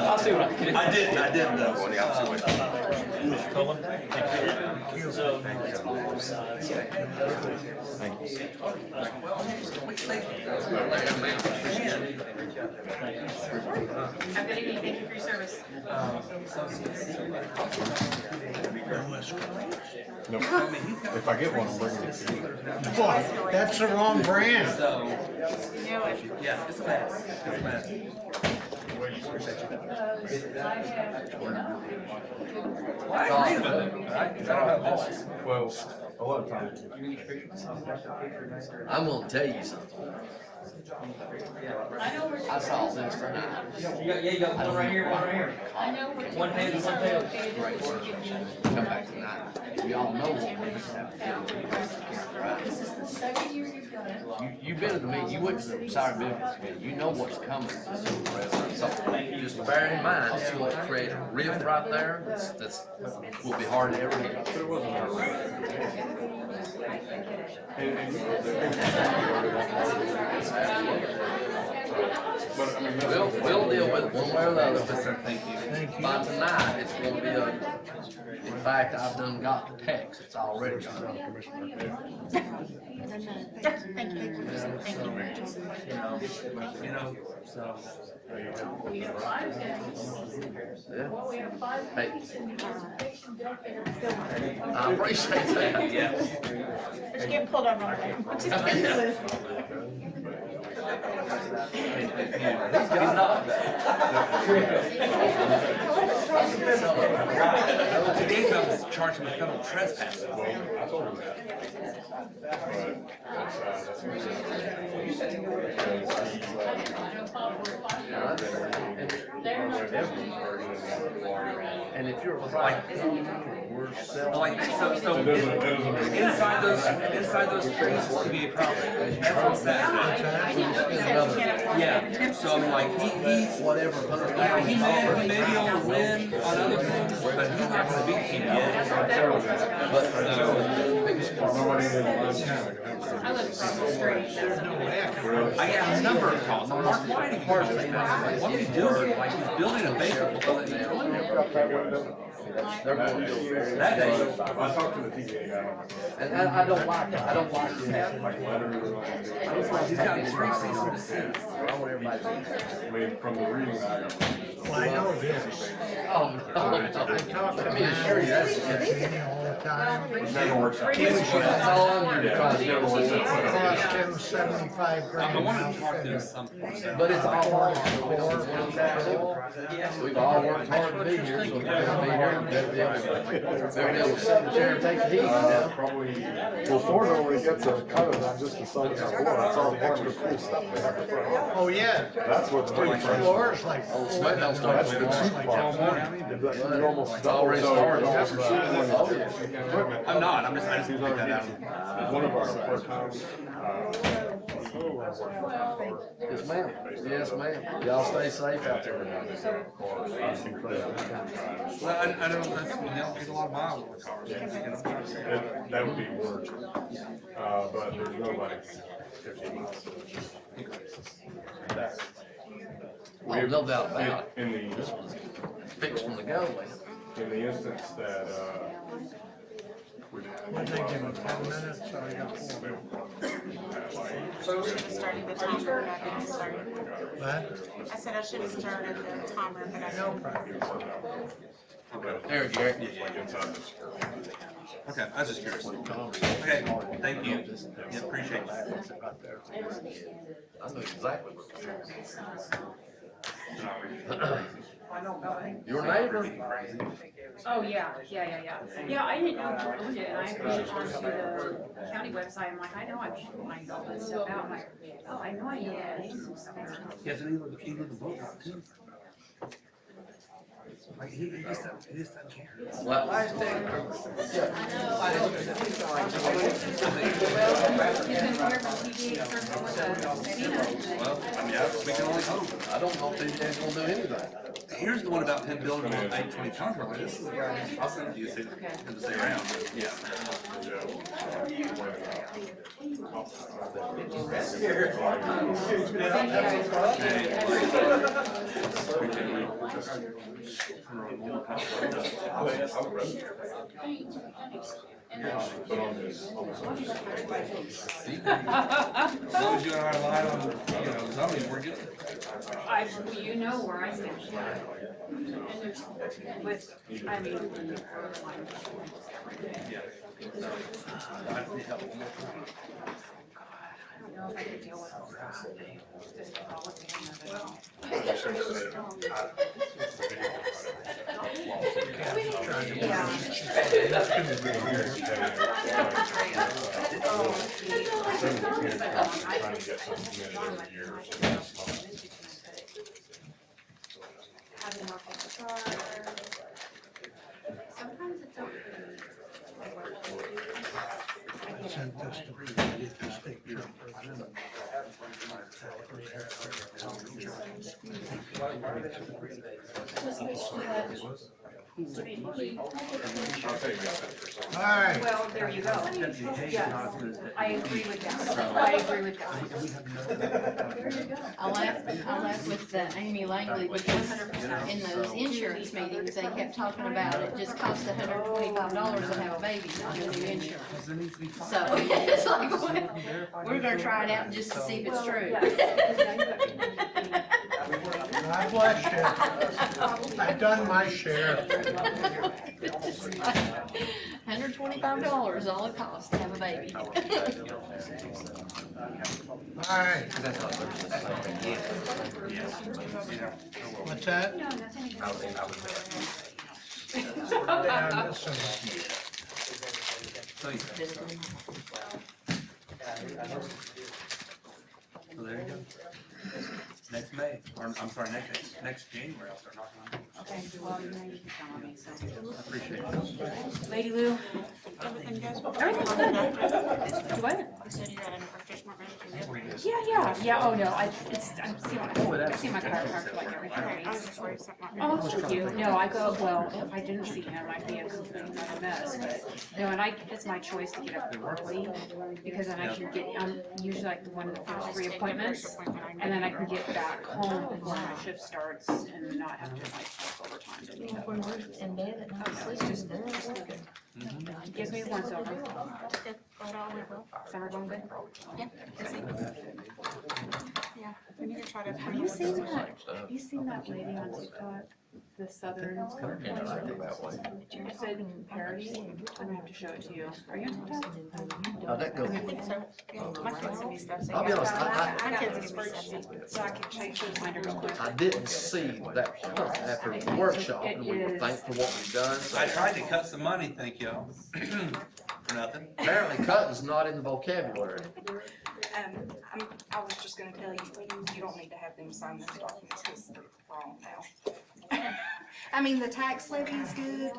I'll see what I can do. I didn't though. Have a good evening. Thank you for your service. No, if I get one, I'm bringing it to you. Boy, that's the wrong brand. Yeah, it's a mess. It's a mess. Well, I agree with it, right? 'Cause I don't have a voice. Well, a lot of times. I'm gonna tell you something. I saw this tonight. You got one right here, one right here. One head and one tail. Come back tonight. We all know what we're You've been to the meeting, you went to the Siren Business Committee, you know what's coming. So just bear in mind, it's going to create a rift right there that's will be hard to ever hit. We'll deal with it one way or the other, but by tonight, it's gonna be in fact, I've done got the text, it's already done. Thank you. So. Hey. I appreciate that. Yeah. But you're getting pulled over on that. Which is ridiculous. Today's going to charge him with federal trespass. I told him that. But And if you're like, we're selling. Like, so inside those trees to be a problem. That's on Saturday. Yeah, so I mean, like, he's Whatever. he may be able to win on other things, but he's not going to beat him yet. But, nobody in Loudon County. I live across the street. I got a number of calls. Mark Whiting, what are you doing? Like, he's building a baseball building. they're going to feel very That day. I talked to the TPA guy. And I don't like that. I don't like to have like He's got three seasons to see. I want everybody to. I mean, from the reading I got. Well, I know this. Oh, no. I talk to Let me assure you, that's Jenny all the time. It never works out. that's all I'm here to try to do. Cost him 75 I grand. wanted to talk to him some point. But it's all hard. We've all worked hard to be here, so we're gonna be here. They'll be able to sit in the chair and take the heat, you know? Probably, well, Ford only gets a cut of that, just the size of the board, that's all the extra cool stuff they have to put on. Oh, yeah. That's what the big price. Floors like. Old sweat don't start. That's the cheap part. You're almost It's already double. started. So, equipment. I'm not, I just picked that out. One of our part-time, Yes, ma'am. Yes, ma'am. Y'all stay safe out there. Well, I know that's, we don't get a lot of miles on the cars. You know? That would be worse, but there's nobody 15 miles. Oh, no doubt about it. In the, This was fixed from the go, man. in the instance that, Would they give them 10 minutes, so I got 4. So I should have started the timer, but I didn't start. What? I said I should have started the timer, but I No didn't. problem. There, Gary. Okay, I was just curious. Okay, thank you. Yeah, appreciate that. I knew exactly what Your neighbor? Oh, yeah. Yeah, I didn't know you owned it, and I put it onto the county website, I'm like, I know I'm finding all this stuff out, I'm like, oh, I know I need some stuff. Yes, and he lived the boat out too. Like, he just doesn't care. Well, last thing. Well, I mean, we can only hope. I don't know if these guys gonna do anything. Here's the one about him building on 820 Concord. This is the guy, I'll send it to you, see, him to stay around. Yeah. As long as you and I rely on, zoning, we're good. You know where I stand. And there's, with, I mean. I don't know if I could deal with all that. Just all of it. Sometimes it's okay. Sent this to the state trooper. All right. Well, there you go. Yes, I agree with that. I agree with that. There you go. I laughed with Amy Langley because in those insurance meetings, they kept talking about it just cost $125 to have a baby on the new insurance. So it's like, we're gonna try it out just to see if it's true. God bless you. I've done my share. $125 all it costs to have a baby. All right. What's that? No, that's anything. Yeah, listen. So there you go. Next May, or I'm sorry, next January, I'll start knocking on doors. Okay, well, you know, you can count on me, so. I appreciate it. Lady Lou? Everything goes well. Everything's good. What? You said you got an refreshment ready to Yeah, oh no, I see my chiropractor like every 3 I was weeks. just worried something. Oh, thank you. No, I go, well, if I didn't see him, I'd be a mess, but, no, and it's my choice to get up early, because then I can get, I'm usually like one of the first 3 appointments, and then I can get back home before my shift starts and not have to like work overtime to meet up. In bed at night, Oh, no, it's just good. Gives me once over. Good, glad all went well. Summer going good? Yeah, busy. Yeah, we need to try to. Have you seen that lady on TikTok? The Southern. It said parody. I'm gonna have to show it to you. Are you on TikTok? How'd that go? I think so. Yeah, my kids send me stuff. so I'll be yeah. honest, My kids give me stuff. So I can change those mine real quick. I didn't see that after the workshop, and we were thankful for what we've done. I tried to cut some money, thank y'all. For nothing. Apparently cutting's not in the vocabulary. I was just gonna tell you, you don't need to have them sign those documents because they're wrong now. I mean, the tax levy is good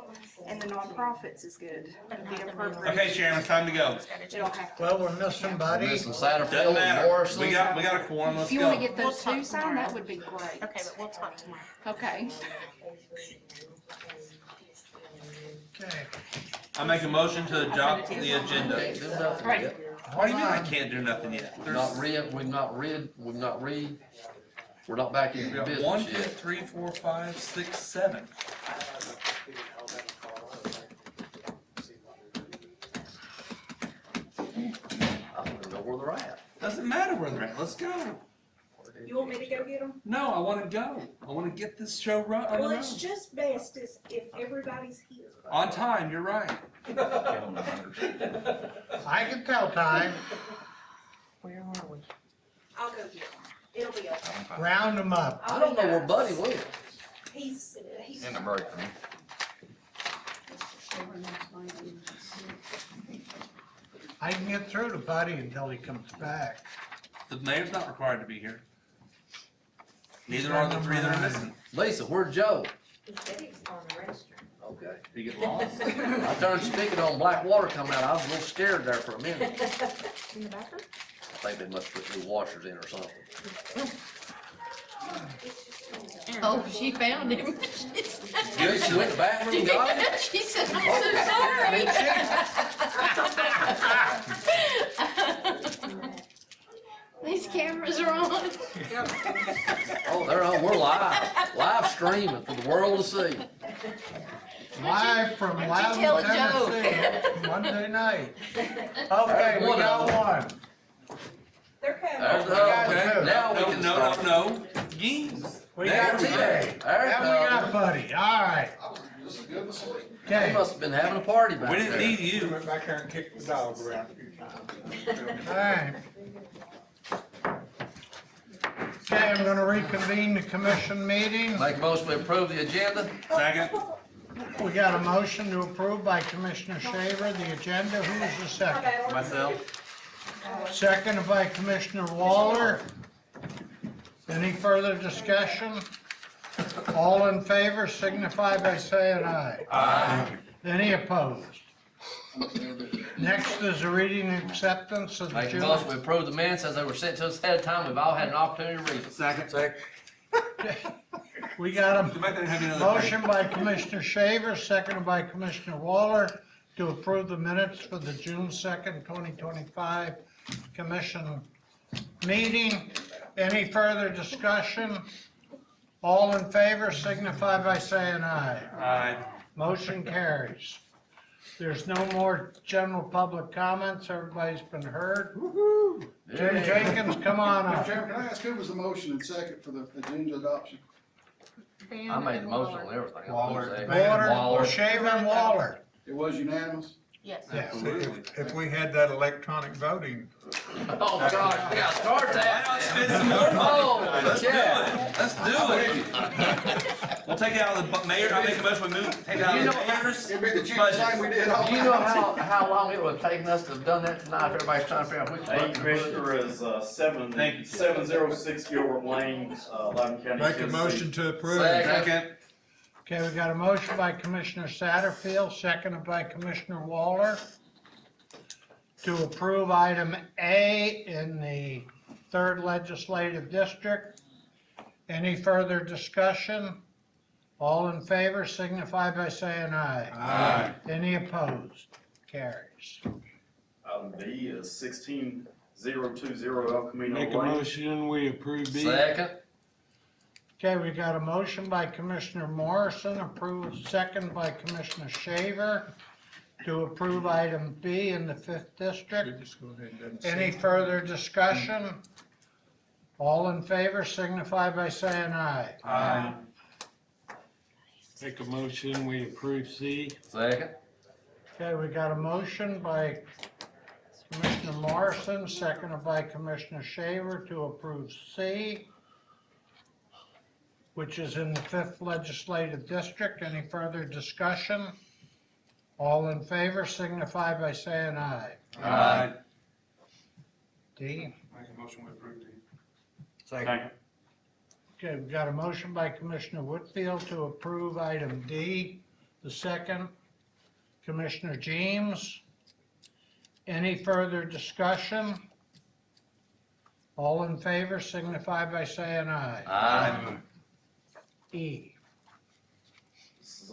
and the nonprofits is good. The appropriation. Okay, Sharon, it's time to go. You don't have to. Well, we're missing Buddy. Missing Doesn't Satterfield, matter. Morrison. We got a quorum, let's If you wanna go. get those two signed, that would be great. Okay, but we'll talk tomorrow. Okay. Okay. I make a motion to adopt the agenda. Can't do nothing Right. yet. What do you mean I can't do nothing yet? We're not we're not back We into got business 1, 2, yet. 3, 4, 5, 6, 7. I don't even know where they're at. Doesn't matter where they're at, let's go. You want me to go get them? No, I wanna go. I wanna get this show run on the Well, road. it's just best if everybody's here. On time, you're right. I can tell time. Where are we? I'll go get them. It'll be okay. Round them up. I don't know where Buddy went. He's. In the break room. I can get through to Buddy until he comes back. The mayor's not required to be here. Neither are the three that are missing. Lisa, where'd Joe? He said he was on the register. Okay. Did you get lost? I turned spigot on, black water come out. I was a little scared there for a minute. In the bathroom? I think they must put new washers in or something. Oh, she found him. Good, she went to the bathroom and got him? She said, I'm so sorry. These cameras are on. Oh, they're on, we're live streaming for the world to see. Live from Why'd you tell Loudon, a joke? Tennessee, Monday night. Okay, we One got of them. one. They're coming. There's the, got okay, two. now we can start. No. Geez. We There got we go. Buddy. There Now we we go. got Buddy, all right. They Okay, must have been having a party back We there. didn't need you. Went back there and kicked the dog around a few times. all right. Okay, I'm gonna reconvene the commission meeting. Make a motion to approve the agenda. Second. We got a motion to approve by Commissioner Shaver, the agenda. Who is the second? Myself. Seconded by Commissioner Waller. Any further discussion? All in favor signify by saying aye. Aye. Any opposed? Next is the reading and acceptance of the Make a June. motion to approve the minutes as they were sent to us ahead of time. We've all had an opportunity to read them. Second. We got a Might have another motion by Commissioner Shaver, seconded by Commissioner Waller to approve the minutes for the June 2nd, 2025 commission meeting. Any further discussion? All in favor signify by saying aye. Aye. Motion carries. There's no more general public comments. Everybody's been heard. Jim Jenkins, come on Mr. up. Chairman, can I ask who was the motion and second for the agenda adoption? I made the motion on everything. Waller. Waller, Shaver and Waller. It was unanimous? Yes. Yeah. If we had that electronic voting, Oh, gosh, we gotta start Why that. not spend some more money? Oh, Let's do yeah. it. Let's do it. We'll take it out of the mayor, I make a motion, we move, take it out of the mayor's It'd be the cheapest thing we did all Do you know how long it would have taken us to have done that tonight? If everybody's trying to figure out which Hey, button to push. Commissioner, is Thank you. 706 Gilbert Lane, Loudon County, make a Tennessee. motion to approve. Second. Okay, we got a motion by Commissioner Satterfield, seconded by Commissioner Waller to approve item A in the 3rd Legislative District. Any further discussion? All in favor signify by saying aye. Aye. Any opposed? Carries. Item B is 16020 El Camino Make a Lane. motion, we approve B. Second. Okay, we got a motion by Commissioner Morrison, approved, second by Commissioner Shaver to approve item B in the 5th District. Just go ahead and Any further discussion? All in favor signify by saying aye. Aye. Make a motion, we approve C. Second. Okay, we got a motion by Commissioner Morrison, seconded by Commissioner Shaver to approve C, which is in the 5th Legislative District. Any further discussion? All in favor signify by saying aye. Aye. D, Make a motion we approve D. Second. Okay, we've got a motion by Commissioner Whitfield to approve item D. The second, Commissioner James. Any further discussion? All in favor signify by saying aye. Aye. E. This is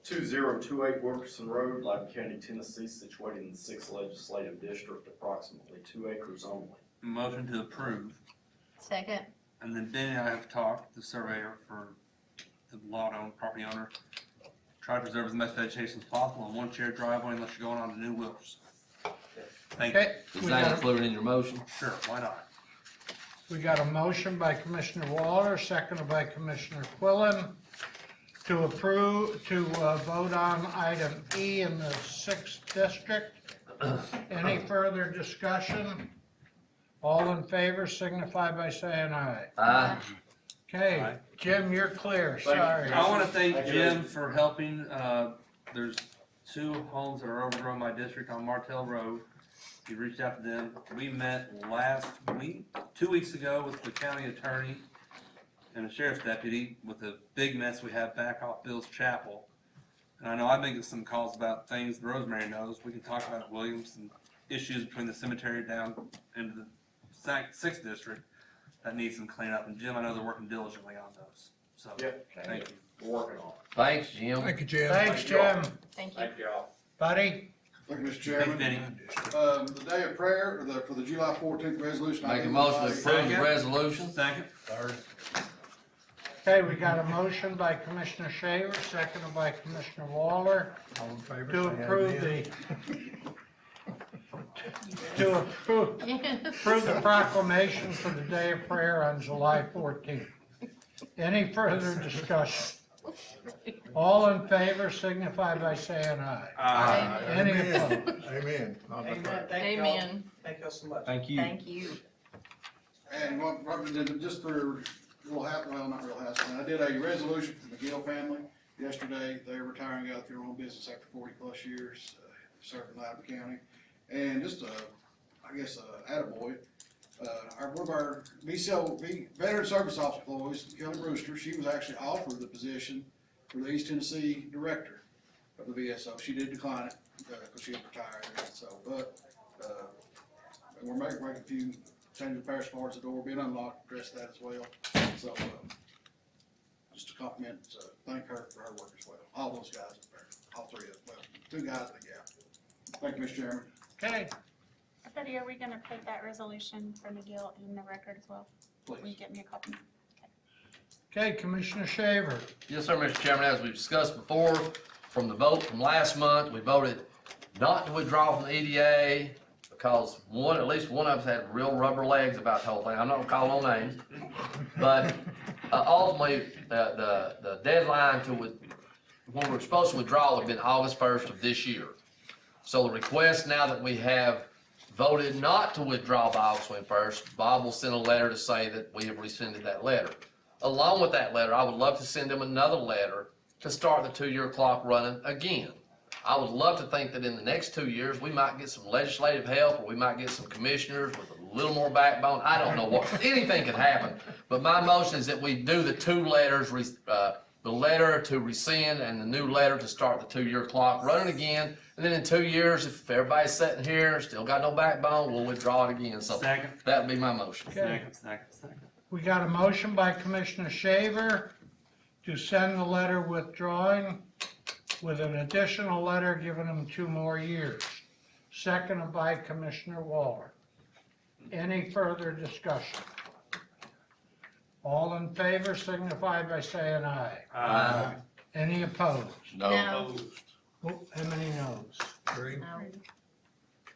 2028 Wilkerson Road, Loudon County, Tennessee, situated in the 6th Legislative District, approximately 2 acres only. Motion to approve. Second. And then Danny and I have talked, the surveyor for the Loudon property owner. Try to preserve as much vegetation as possible on one shared driveway unless you're going on to new Wilkerson. Thank you. Okay, Is that included in your motion? Sure, why not? we got a motion by Commissioner Waller, seconded by Commissioner Quillen to approve, to vote on item E in the 6th district. Any further discussion? All in favor signify by saying aye. Aye. Okay, Aye. Jim, you're clear, Thank you. sorry. I wanna thank Jim for helping, there's 2 homes that are overgrown my district on Martell Road. He reached out to them, we met last week, 2 weeks ago with the county attorney and the sheriff's deputy with the big mess we have back off Bill's Chapel. And I know I've been getting some calls about things Rosemary knows, we can talk about it, Williams, and issues between the cemetery down into the 6th district that needs some cleanup, and Jim, I know they're working diligently on those, so, thank you. We're working on it. Thanks, Jim. Thank you, Jim. Thanks, Jim. Thank you. Thank y'all. Buddy? Thank you, Mr. Thanks, Chairman. Benny. The day of prayer, for the July 14th resolution. I Make a need motion to everybody- approve the resolution. Second. Okay, we got a motion by Commissioner Shaver, seconded by Commissioner Waller All in favor, to say approve amen. to approve the proclamation for the day of prayer on July 14th. Any further discussion? All in favor signify by saying aye. Aye. Any Amen. opposed? Amen. On the prayer. Amen. Thank y'all so much. Thank you. Thank you. And just for real happy, well, not real happy, I did a resolution for the Gill family yesterday. They're retiring out of their own business after 40+ years, serving Loudon County. And just I guess, attaboy, one of our veteran service officer employees, Kelly Brewster, she was actually offered the position for the East Tennessee director of the VSO. She did decline it, because she was retired, so, but, we're making a few changes to as far as the door being unlocked, address that as well. So, just to compliment, thank her for her work as well. All those guys up there, all 3 of them, well, 2 guys and a gal. Thank you, Mr. Chairman. Okay, Betty, are we gonna put that resolution for McGill in the record as well? Will you Please. get me a copy? okay, Commissioner Shaver. Yes, sir, Mr. Chairman, as we've discussed before, from the vote from last month, we voted not to withdraw from the EDA because at least one of us had real rubber legs about the whole thing. I'm not gonna call no names. But ultimately, the deadline when we're supposed to withdraw would have been August 1st of this year. So the request now that we have voted not to withdraw by August 21st, Bob will send a letter to say that we have rescinded that letter. Along with that letter, I would love to send them another letter to start the 2-year clock running again. I would love to think that in the next 2 years, we might get some legislative help, or we might get some commissioners with a little more backbone. I don't know anything could happen. But my motion is that we do the 2 letters, the letter to rescind and the new letter to start the 2-year clock running again. And then in 2 years, if everybody's sitting here, still got no backbone, we'll withdraw it again. So Second. that would be my motion. Okay. Second. We got a motion by Commissioner Shaver to send the letter withdrawing with an additional letter giving them 2 more years. Seconded by Commissioner Waller. Any further discussion? All in favor signify by saying aye. Aye. Any opposed? No. Oh, how many noes? 3. No.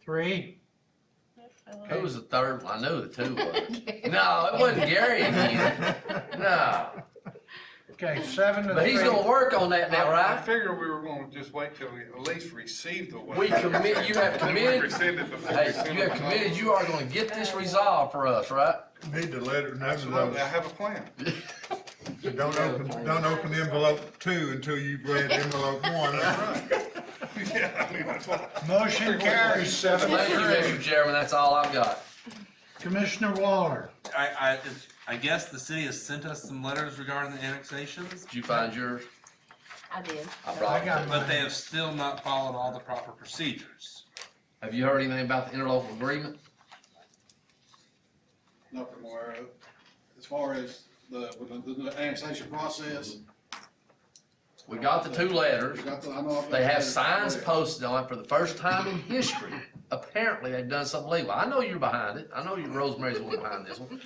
3? Who was the third one? I knew the 2 was. No, it wasn't Gary again. No. Okay, 7 to 3. But he's gonna work on that now, I right? figured we were gonna just wait till we at least received the letter. You have Then we committed, rescinded before we hey, sent you have it. committed, you are gonna get this resolved for us, right? Need the letter, Absolutely, I have a plan. Don't open envelope 2 until you've read envelope 1. Yeah, I mean, that's what. Motion carries 7 to Thank you, 3. Mr. Chairman, that's all I've got. Commissioner Waller. I guess the city has sent us some letters regarding the annexations. Did you find yours? I did. I brought I got it. But they have still not followed all the proper procedures. Have you heard anything about the interlocal agreement? Nothing more, as far as the annexation process. We got the two letters. I know I've got They have the signs letters. posted on it for the first time in history. Apparently, they've done something legal. I know you're behind it. I know you, Rosemary's the one behind this one.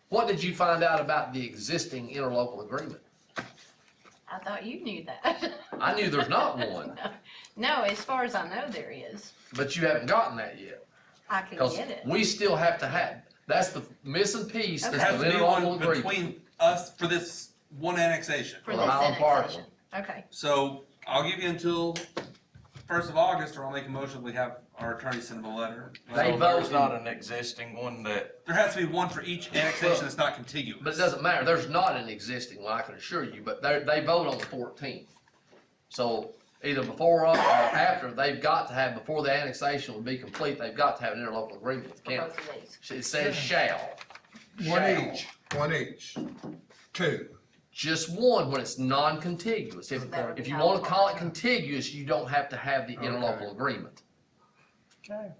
What did you find out about the existing interlocal agreement? I thought you knew that. I knew there's not one, No, as far as I know, there is. but you haven't gotten that yet. I can Because get it. we still have to have, that's the missing piece, is Okay. the There has to be interlocal one agreement. between us for this one annexation. For for this Highland Park. annexation. Okay. So I'll give you until 1st of August, or I'll make a motion that we have our attorney send them a letter. They So vote there's in- not an existing one that, There has to be one for each annexation that's not contiguous. But it doesn't matter, there's not an existing one, I can assure you, but they vote on the 14th. So either before or after, they've got to have, before the annexation will be complete, they've got to have an interlocal agreement with the For county. both of these. It says shall. One each, two. Just one when it's non-contiguous. So that would If be you Highland wanna call it Park. contiguous, you don't have to have the Okay. interlocal agreement. Okay.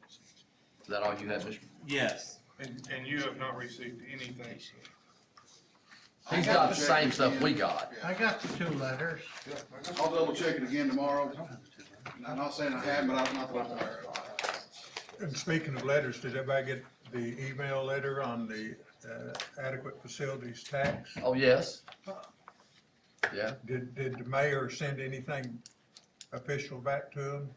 Is that all you had, Mr.? Yes. And you have not received anything. He's got the same stuff we got. I got the two letters. I'll double check it again tomorrow. I'm not saying I have, but I'm not that I'm aware of. And speaking of letters, did everybody get the email letter on the adequate facilities tax? Oh, yes. Yeah. Did the mayor send anything official back to him?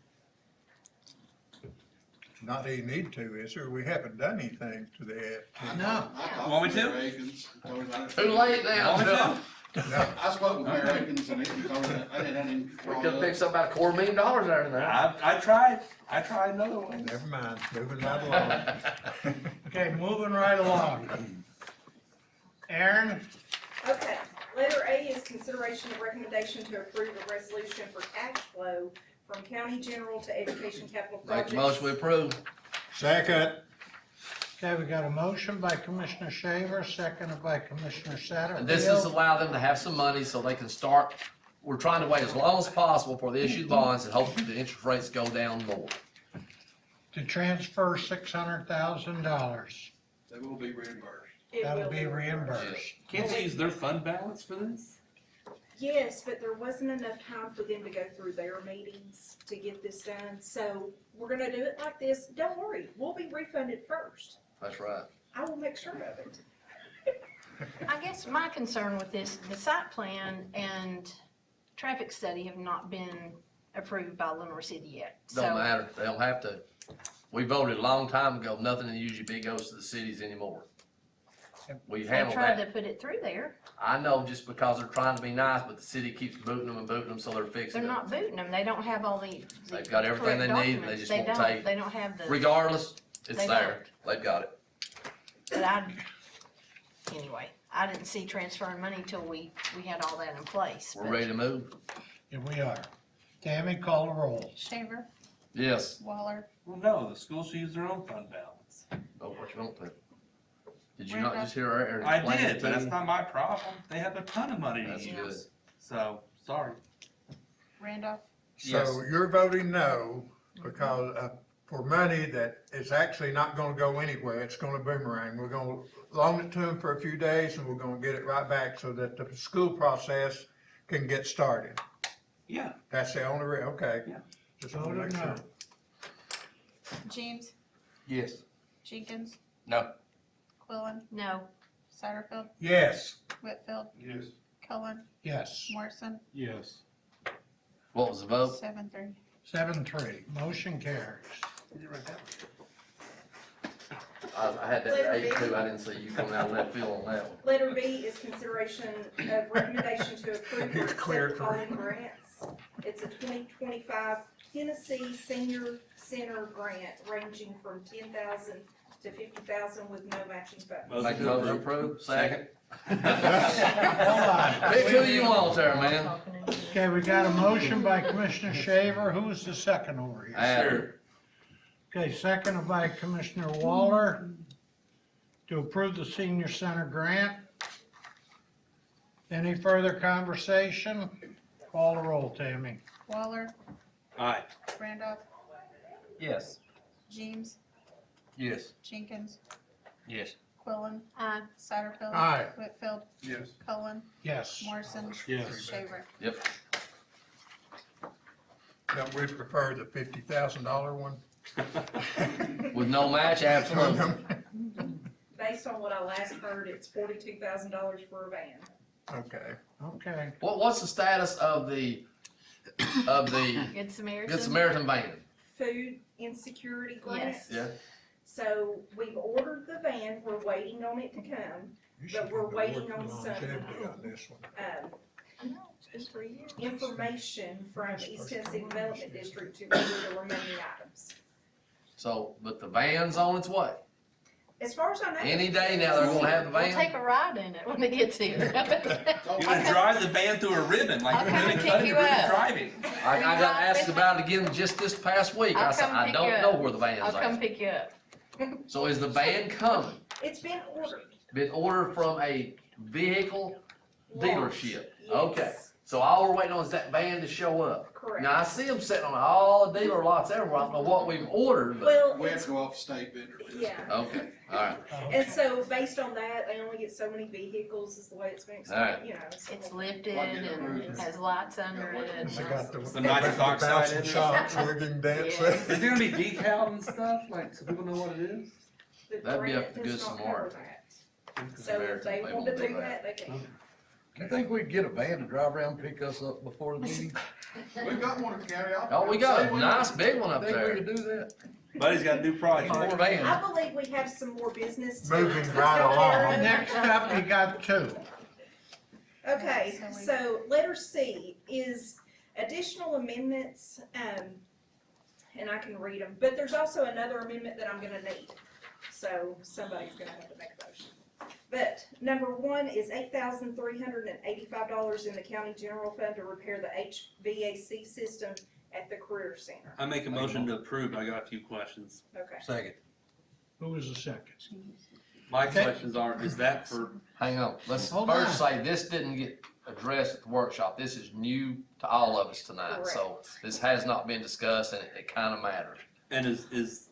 Not that he need to, is there? We haven't done anything to that. No. Want me to? Mayor Akins, told him I didn't- Too late now, Want me to? John. No, I spoke with Mayor Akins and he told me that I didn't have any. We could've picked something about $250,000 out of there. I tried another one. never mind, moving right along. Okay, moving right along. Aaron, Okay, letter A is consideration of recommendation to approve a resolution for cash flow from county general to education capital Make projects. the motion we approve. Second, okay, we got a motion by Commissioner Shaver, seconded by Commissioner Satterfield. And this is allow them to have some money so they can start, we're trying to wait as long as possible for the issue of bonds and hopefully the interest rates go down more. To transfer $600,000. They will be reimbursed. It That'll will be reimbursed. Can't they use their fund balance for this? Yes, but there wasn't enough time for them to go through their meetings to get this done, so we're gonna do it like this. Don't worry, we'll be refunded first. That's right. I will make sure of it. I guess my concern with this, the site plan and traffic study have not been approved by Lenore City yet. Don't So matter. They don't have to. We voted a long time ago, nothing in the UGB goes to the cities anymore. We they handled tried that. to put it through there. I know just because they're trying to be nice, but the city keeps booting them, so they're fixing They're it. not booting them. They don't have all the They've got everything they correct need, and they documents. just won't take. They don't have the, Regardless, it's They there. They've got it. but anyway, I didn't see transferring money till we had all that in place. We're but- ready to move. Here we are. Tammy, call the roll. Shaver, Yes. Waller, Well, no, the schools should use their own fund balance. Oh, what you want to? Did you not just hear her I explain it did, to but that's you? not my problem. They have a ton of money to That's good. use. So, sorry. Randolph, so you're voting no because for money that is actually not gonna go anywhere, it's gonna boomerang. We're gonna loan it to them for a few days and we're gonna get it right back so that the school process can get started. Yeah. That's the only okay. Yeah. Just wanna Voted make no. sure. James, yes. Jenkins, No. Quillen, No, Satterfield, Yes, Whitfield, Yes. Cullen, Yes, Morrison, Yes. What was the vote? 7-3. 7-3, motion carries. I had that at 8-2. I didn't see you coming out of left field on that one. Letter B is consideration of recommendation to approve or It's cleared accept for following grants. It's a 2025 Tennessee Senior Center grant ranging from $10,000 to $50,000 with no matching funds. Make the motion approved. Second. Hold on. Pick who you want there, man. Okay, we got a motion by Commissioner Shaver. Who's the second over here? Adder. Okay, seconded by Commissioner Waller to approve the senior center grant. Any further conversation? Call the roll, Tammy. Waller, Aye. Randolph, Yes. James, Yes. Jenkins, Yes. Quillen, Aye. Satterfield. Aye. Whitfield, Yes. Cullen, Yes. Morrison. Yes. Shaver. Yep. Don't we prefer the $50,000 one? With no match, absolutely. Based on what I last heard, it's $42,000 for a van. Okay. Okay. What's the status of the Good Samaritan? Good Samaritan van? Food insecurity grant. Yes. Yeah. So we've ordered the van, we're waiting on it to come, You should but we're have the waiting word on some, longevity on this one. it's been 3 years. Information from East Tennessee Development District to order the remaining items. So, but the van's on its way. As far as I know. Any day now, they're gonna have the We'll van. take a ride in it when it gets here. You're gonna drive the van through a ribbon like I'll you're come doing and pick you ribbon up. driving. I got asked about it again just this past week. I I'll said, come I pick don't you know up. where the van's I'll come at. pick you up. So is the van coming? It's been ordered. Been ordered from a vehicle dealership? Yes. Okay. So all we're waiting on is that van to show up. Correct. Now, I see them sitting on all the dealer lots everywhere. I don't know what we've ordered, but, Well, We have it's, to go off state vendor. yeah. okay, all right. And so based on that, they only get so many vehicles is the way it's been Alright. explained, you know. So It's lifted Like in the and cruiser. has lights under it. They got the The nitrous oxide in bouncing it. shots, rigging, dancing. Yes. Is it gonna be decaled and stuff, like, so people know what it is? the That'd be up grant to does Good not Samaritan. cover that. So if they want to do that, they can. You think we'd get a van to drive around and pick us up before the meeting? We've got one at the county office. Oh, we got a nice big one up Think we there. could do that? Buddy's got a new project. More vans. I believe we have some more business to. Moving to right take along. care of. Next up, you got two. Okay, so letter C is additional amendments, and I can read them, but there's also another amendment that I'm gonna need. So somebody's gonna have to make a motion. But number one is $8,385 in the county general fund to repair the HVAC system at the Career Center. I make a motion to approve, I got a few questions. Okay. Second. Who was the second? My Okay. questions are, is that for, Hang on, let's Hold first say this didn't get addressed at the workshop. This is new to all of us tonight, so this has not been discussed and it kinda matters. and is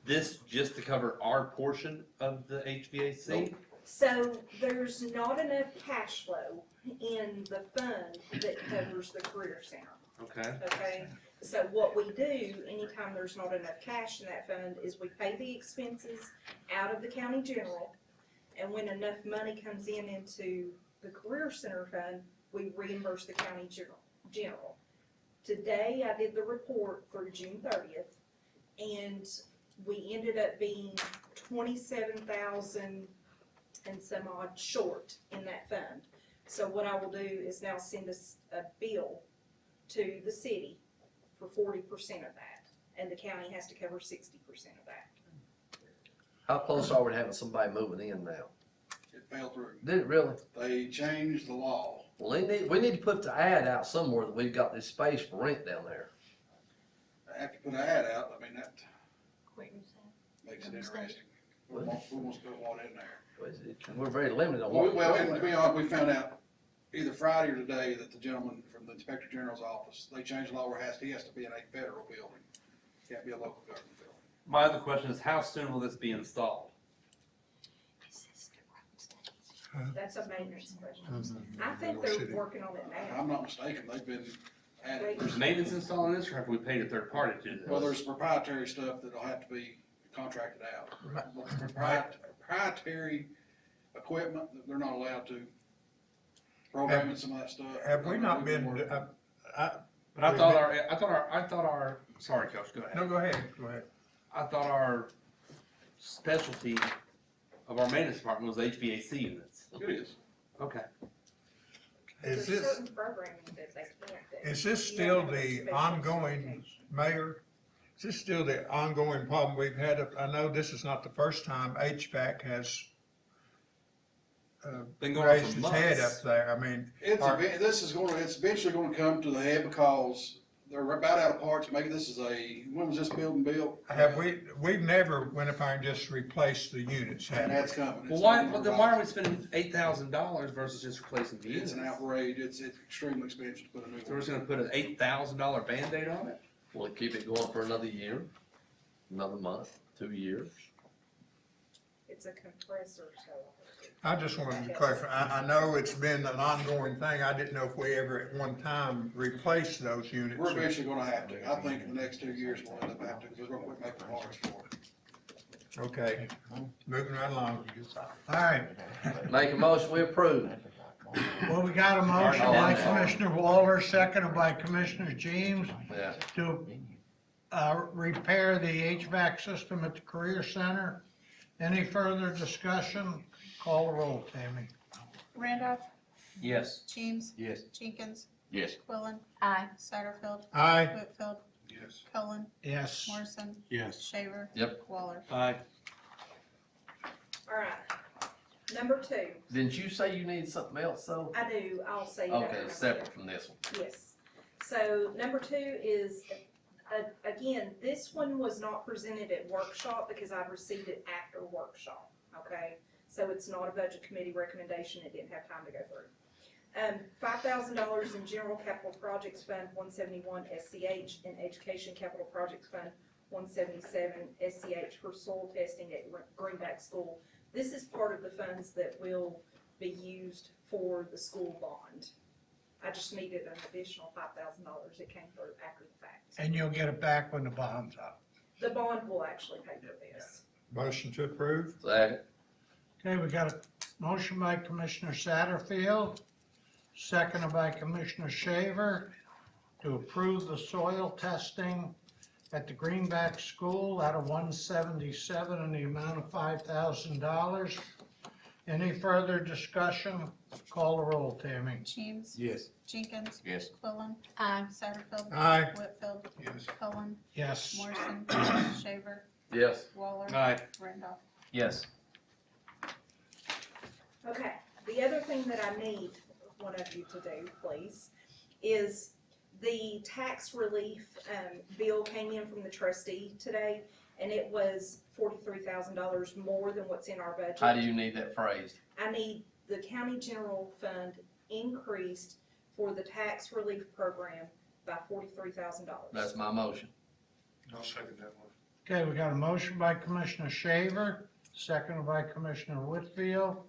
this just to cover our portion of the HVAC? So there's not enough cash flow in the fund that covers the Career Center. Okay. Okay, so what we do, anytime there's not enough cash in that fund, is we pay the expenses out of the county general, and when enough money comes in into the Career Center fund, we reimburse the county general. Today, I did the report through June 30th, and we ended up being 27,000 and some odd short in that fund. So what I will do is now send us a bill to the city for 40% of that, and the county has to cover 60% of that. How close are we to having somebody moving in now? It fell through. Did it really? They changed the law. Well, we need to put the ad out somewhere that we've got this space for rent down there. They have to put an ad out, I mean, that makes it interesting. Who wants to put what in there? We're very limited on Well, what. well, and to be honest, we found out either Friday or today that the gentleman from the Inspector General's office, they changed the law where he has to be in a federal building. Can't be a local government building. My other question is, how soon will this be installed? That's a maintenance question. I think they're working on it If now. I'm not mistaken, they've been adding. Is maintenance installing this, or have we paid a third party to do this? Well, there's proprietary stuff that'll have to be contracted out. Proprietary equipment, that they're not allowed to program some of that stuff. Have we not been, But I thought our, sorry, Coach, go ahead. no, go ahead, go ahead. I thought our specialty of our maintenance department was HVAC units. It is. Okay. There's Is this, certain programming that they can't do. is this You still have to have the special ongoing, certification. Mayor? Is this still the ongoing problem we've had? I know this is not the first time HVAC has Been going on raised for its head months. up there. I mean, It's eventually gonna come to the head because they're about out of parts. Maybe this is when was this building built? We've never went up there and just replaced the units, have And we? that's coming. Well, why are we spending $8,000 versus just replacing the units? It's an outrage. It's extremely expensive to put a new So one. we're just gonna put an $8,000 Band-Aid on it? Will it keep it going for another year, another month, 2 years? It's a compressor, so. I just wanted to clarify, I know it's been an ongoing thing, I didn't know if we ever at one time replaced those units. We're eventually gonna have to. I think in the next 2 years we'll end up having to, because we're gonna quit making parts for it. Okay, moving right along. All right, Make a motion, we approve. well, we got a motion by Commissioner Waller, seconded by Commissioner James Yeah. to, repair the HVAC system at the Career Center. Any further discussion? Call the roll, Tammy. Randolph, Yes. James, Yes. Jenkins, Yes. Quillen, Aye. Satterfield, Aye. Whitfield, Yes. Cullen, Yes. Morrison, Yes. Shaver. Yep. Waller. Aye. All right. Number 2, Didn't you say you need something else, though? I do, I'll say that. Okay, separate from this one. Yes. So number 2 is, again, this one was not presented at workshop because I received it after workshop, okay? So it's not a budget committee recommendation, it didn't have time to go through. $5,000 in General Capital Projects Fund 171 SCH and Education Capital Projects Fund 177 SCH for soil testing at Greenback School. This is part of the funds that will be used for the school bond. I just needed an additional $5,000, it came through after the fact. And you'll get it back when the bond's up. The bond will actually pay for this. Motion to approve? Second. Okay, we got a motion by Commissioner Satterfield, seconded by Commissioner Shaver to approve the soil testing at the Greenback School out of 177 in the amount of $5,000. Any further discussion? Call the roll, Tammy. James, Yes. Jenkins, Yes. Quillen, Aye. Satterfield, Aye. Whitfield, Yes. Cullen, Yes. Morrison, Shaver, Yes. Waller. Aye. Randolph. Yes. Okay, the other thing that I need one of you to do, please, is the tax relief, bill came in from the trustee today, and it was $43,000 more than what's in our budget. How do you need that phrased? I need the county general fund increased for the tax relief program by $43,000. That's my motion. I'll second that one. Okay, we got a motion by Commissioner Shaver, seconded by Commissioner Whitfield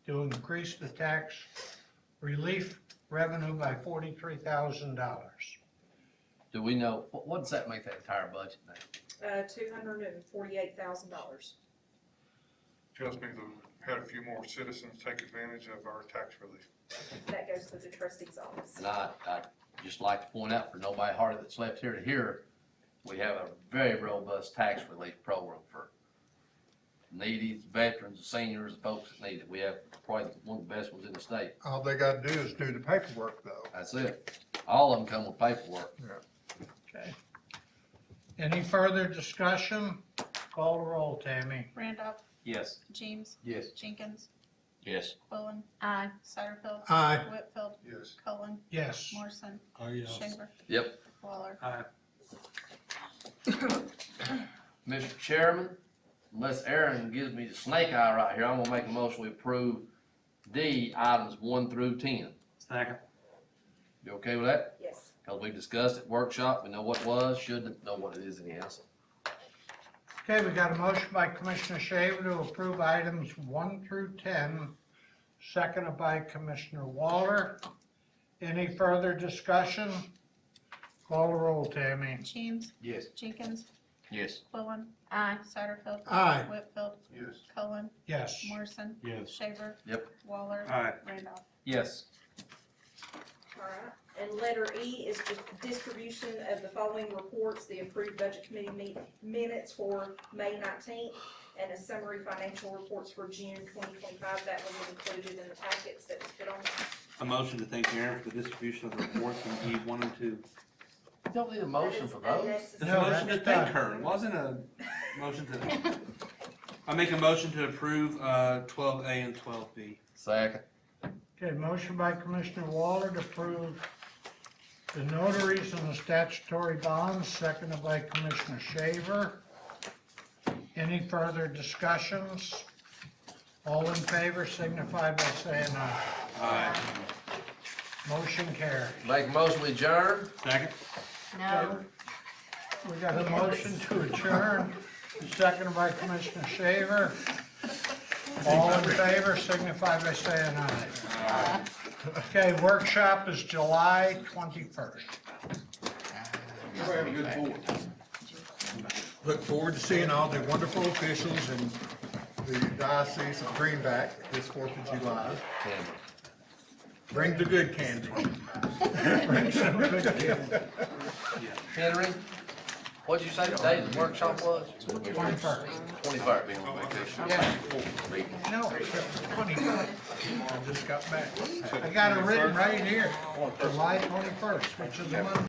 to increase the tax relief revenue by $43,000. Do we know, what does that make that entire budget now? $248,000. Just means we've had a few more citizens take advantage of our tax relief. That goes to the trustee's office. And I just like to point out for nobody harder that's left here to hear, we have a very robust tax relief program for needy veterans, seniors, and folks that need it. We have probably one of the best ones in the state. All they gotta do is do the paperwork though. That's it. All of them come with paperwork. Okay. Any further discussion? Call the roll, Tammy. Randolph, Yes. James, Yes. Jenkins, Yes. Quillen, Aye. Satterfield, Aye. Whitfield, Yes. Cullen, Yes. Morrison, Oh, yes. Shaver, Yep. Waller. Aye. Mr. Chairman, unless Aaron gives me the snake eye right here, I'm gonna make a motion we approve D, items 1 through 10. Second. You okay with that? Yes. Cause we discussed it workshop, we know what it was, should know what it is anyhow. Okay, we got a motion by Commissioner Shaver to approve items 1 through 10, seconded by Commissioner Waller. Any further discussion? Call the roll, Tammy. James, Yes. Jenkins, Yes. Quillen, Aye. Satterfield, Aye. Whitfield, Yes. Cullen, Yes. Morrison, Yes. Shaver, Yep. Waller. Aye. Randolph. Yes. All right, and letter E is the distribution of the following reports, the approved budget committee minutes for May 19th, and a summary financial reports for June 2025, that was included in the packets that was put on. A motion to thank Aaron for the distribution of the reports in E1 and 2. You don't need a motion for those. It's a No, motion to that's thank done. her, it wasn't a motion to. I make a motion to approve 12A and 12B. Second. Okay, motion by Commissioner Waller to approve the notaries and the statutory bonds, seconded by Commissioner Shaver. Any further discussions? All in favor signify by saying aye. Aye. Motion carries. Make a motion, we adjourn? Second? No, We got a motion to adjourn, seconded by Commissioner Shaver. All in favor signify by saying aye. Okay, workshop is July 21st. Everybody have a good Fourth. Look forward to seeing all the wonderful officials in the Diocese of Greenback this 4th of July. Bring the good candy. Bring some good candy. Henry, what'd you say the day of the workshop was? 21st. 21st. Yeah. No, it's 21st. Just got back. I got it written right here, July 21st, which is a Monday.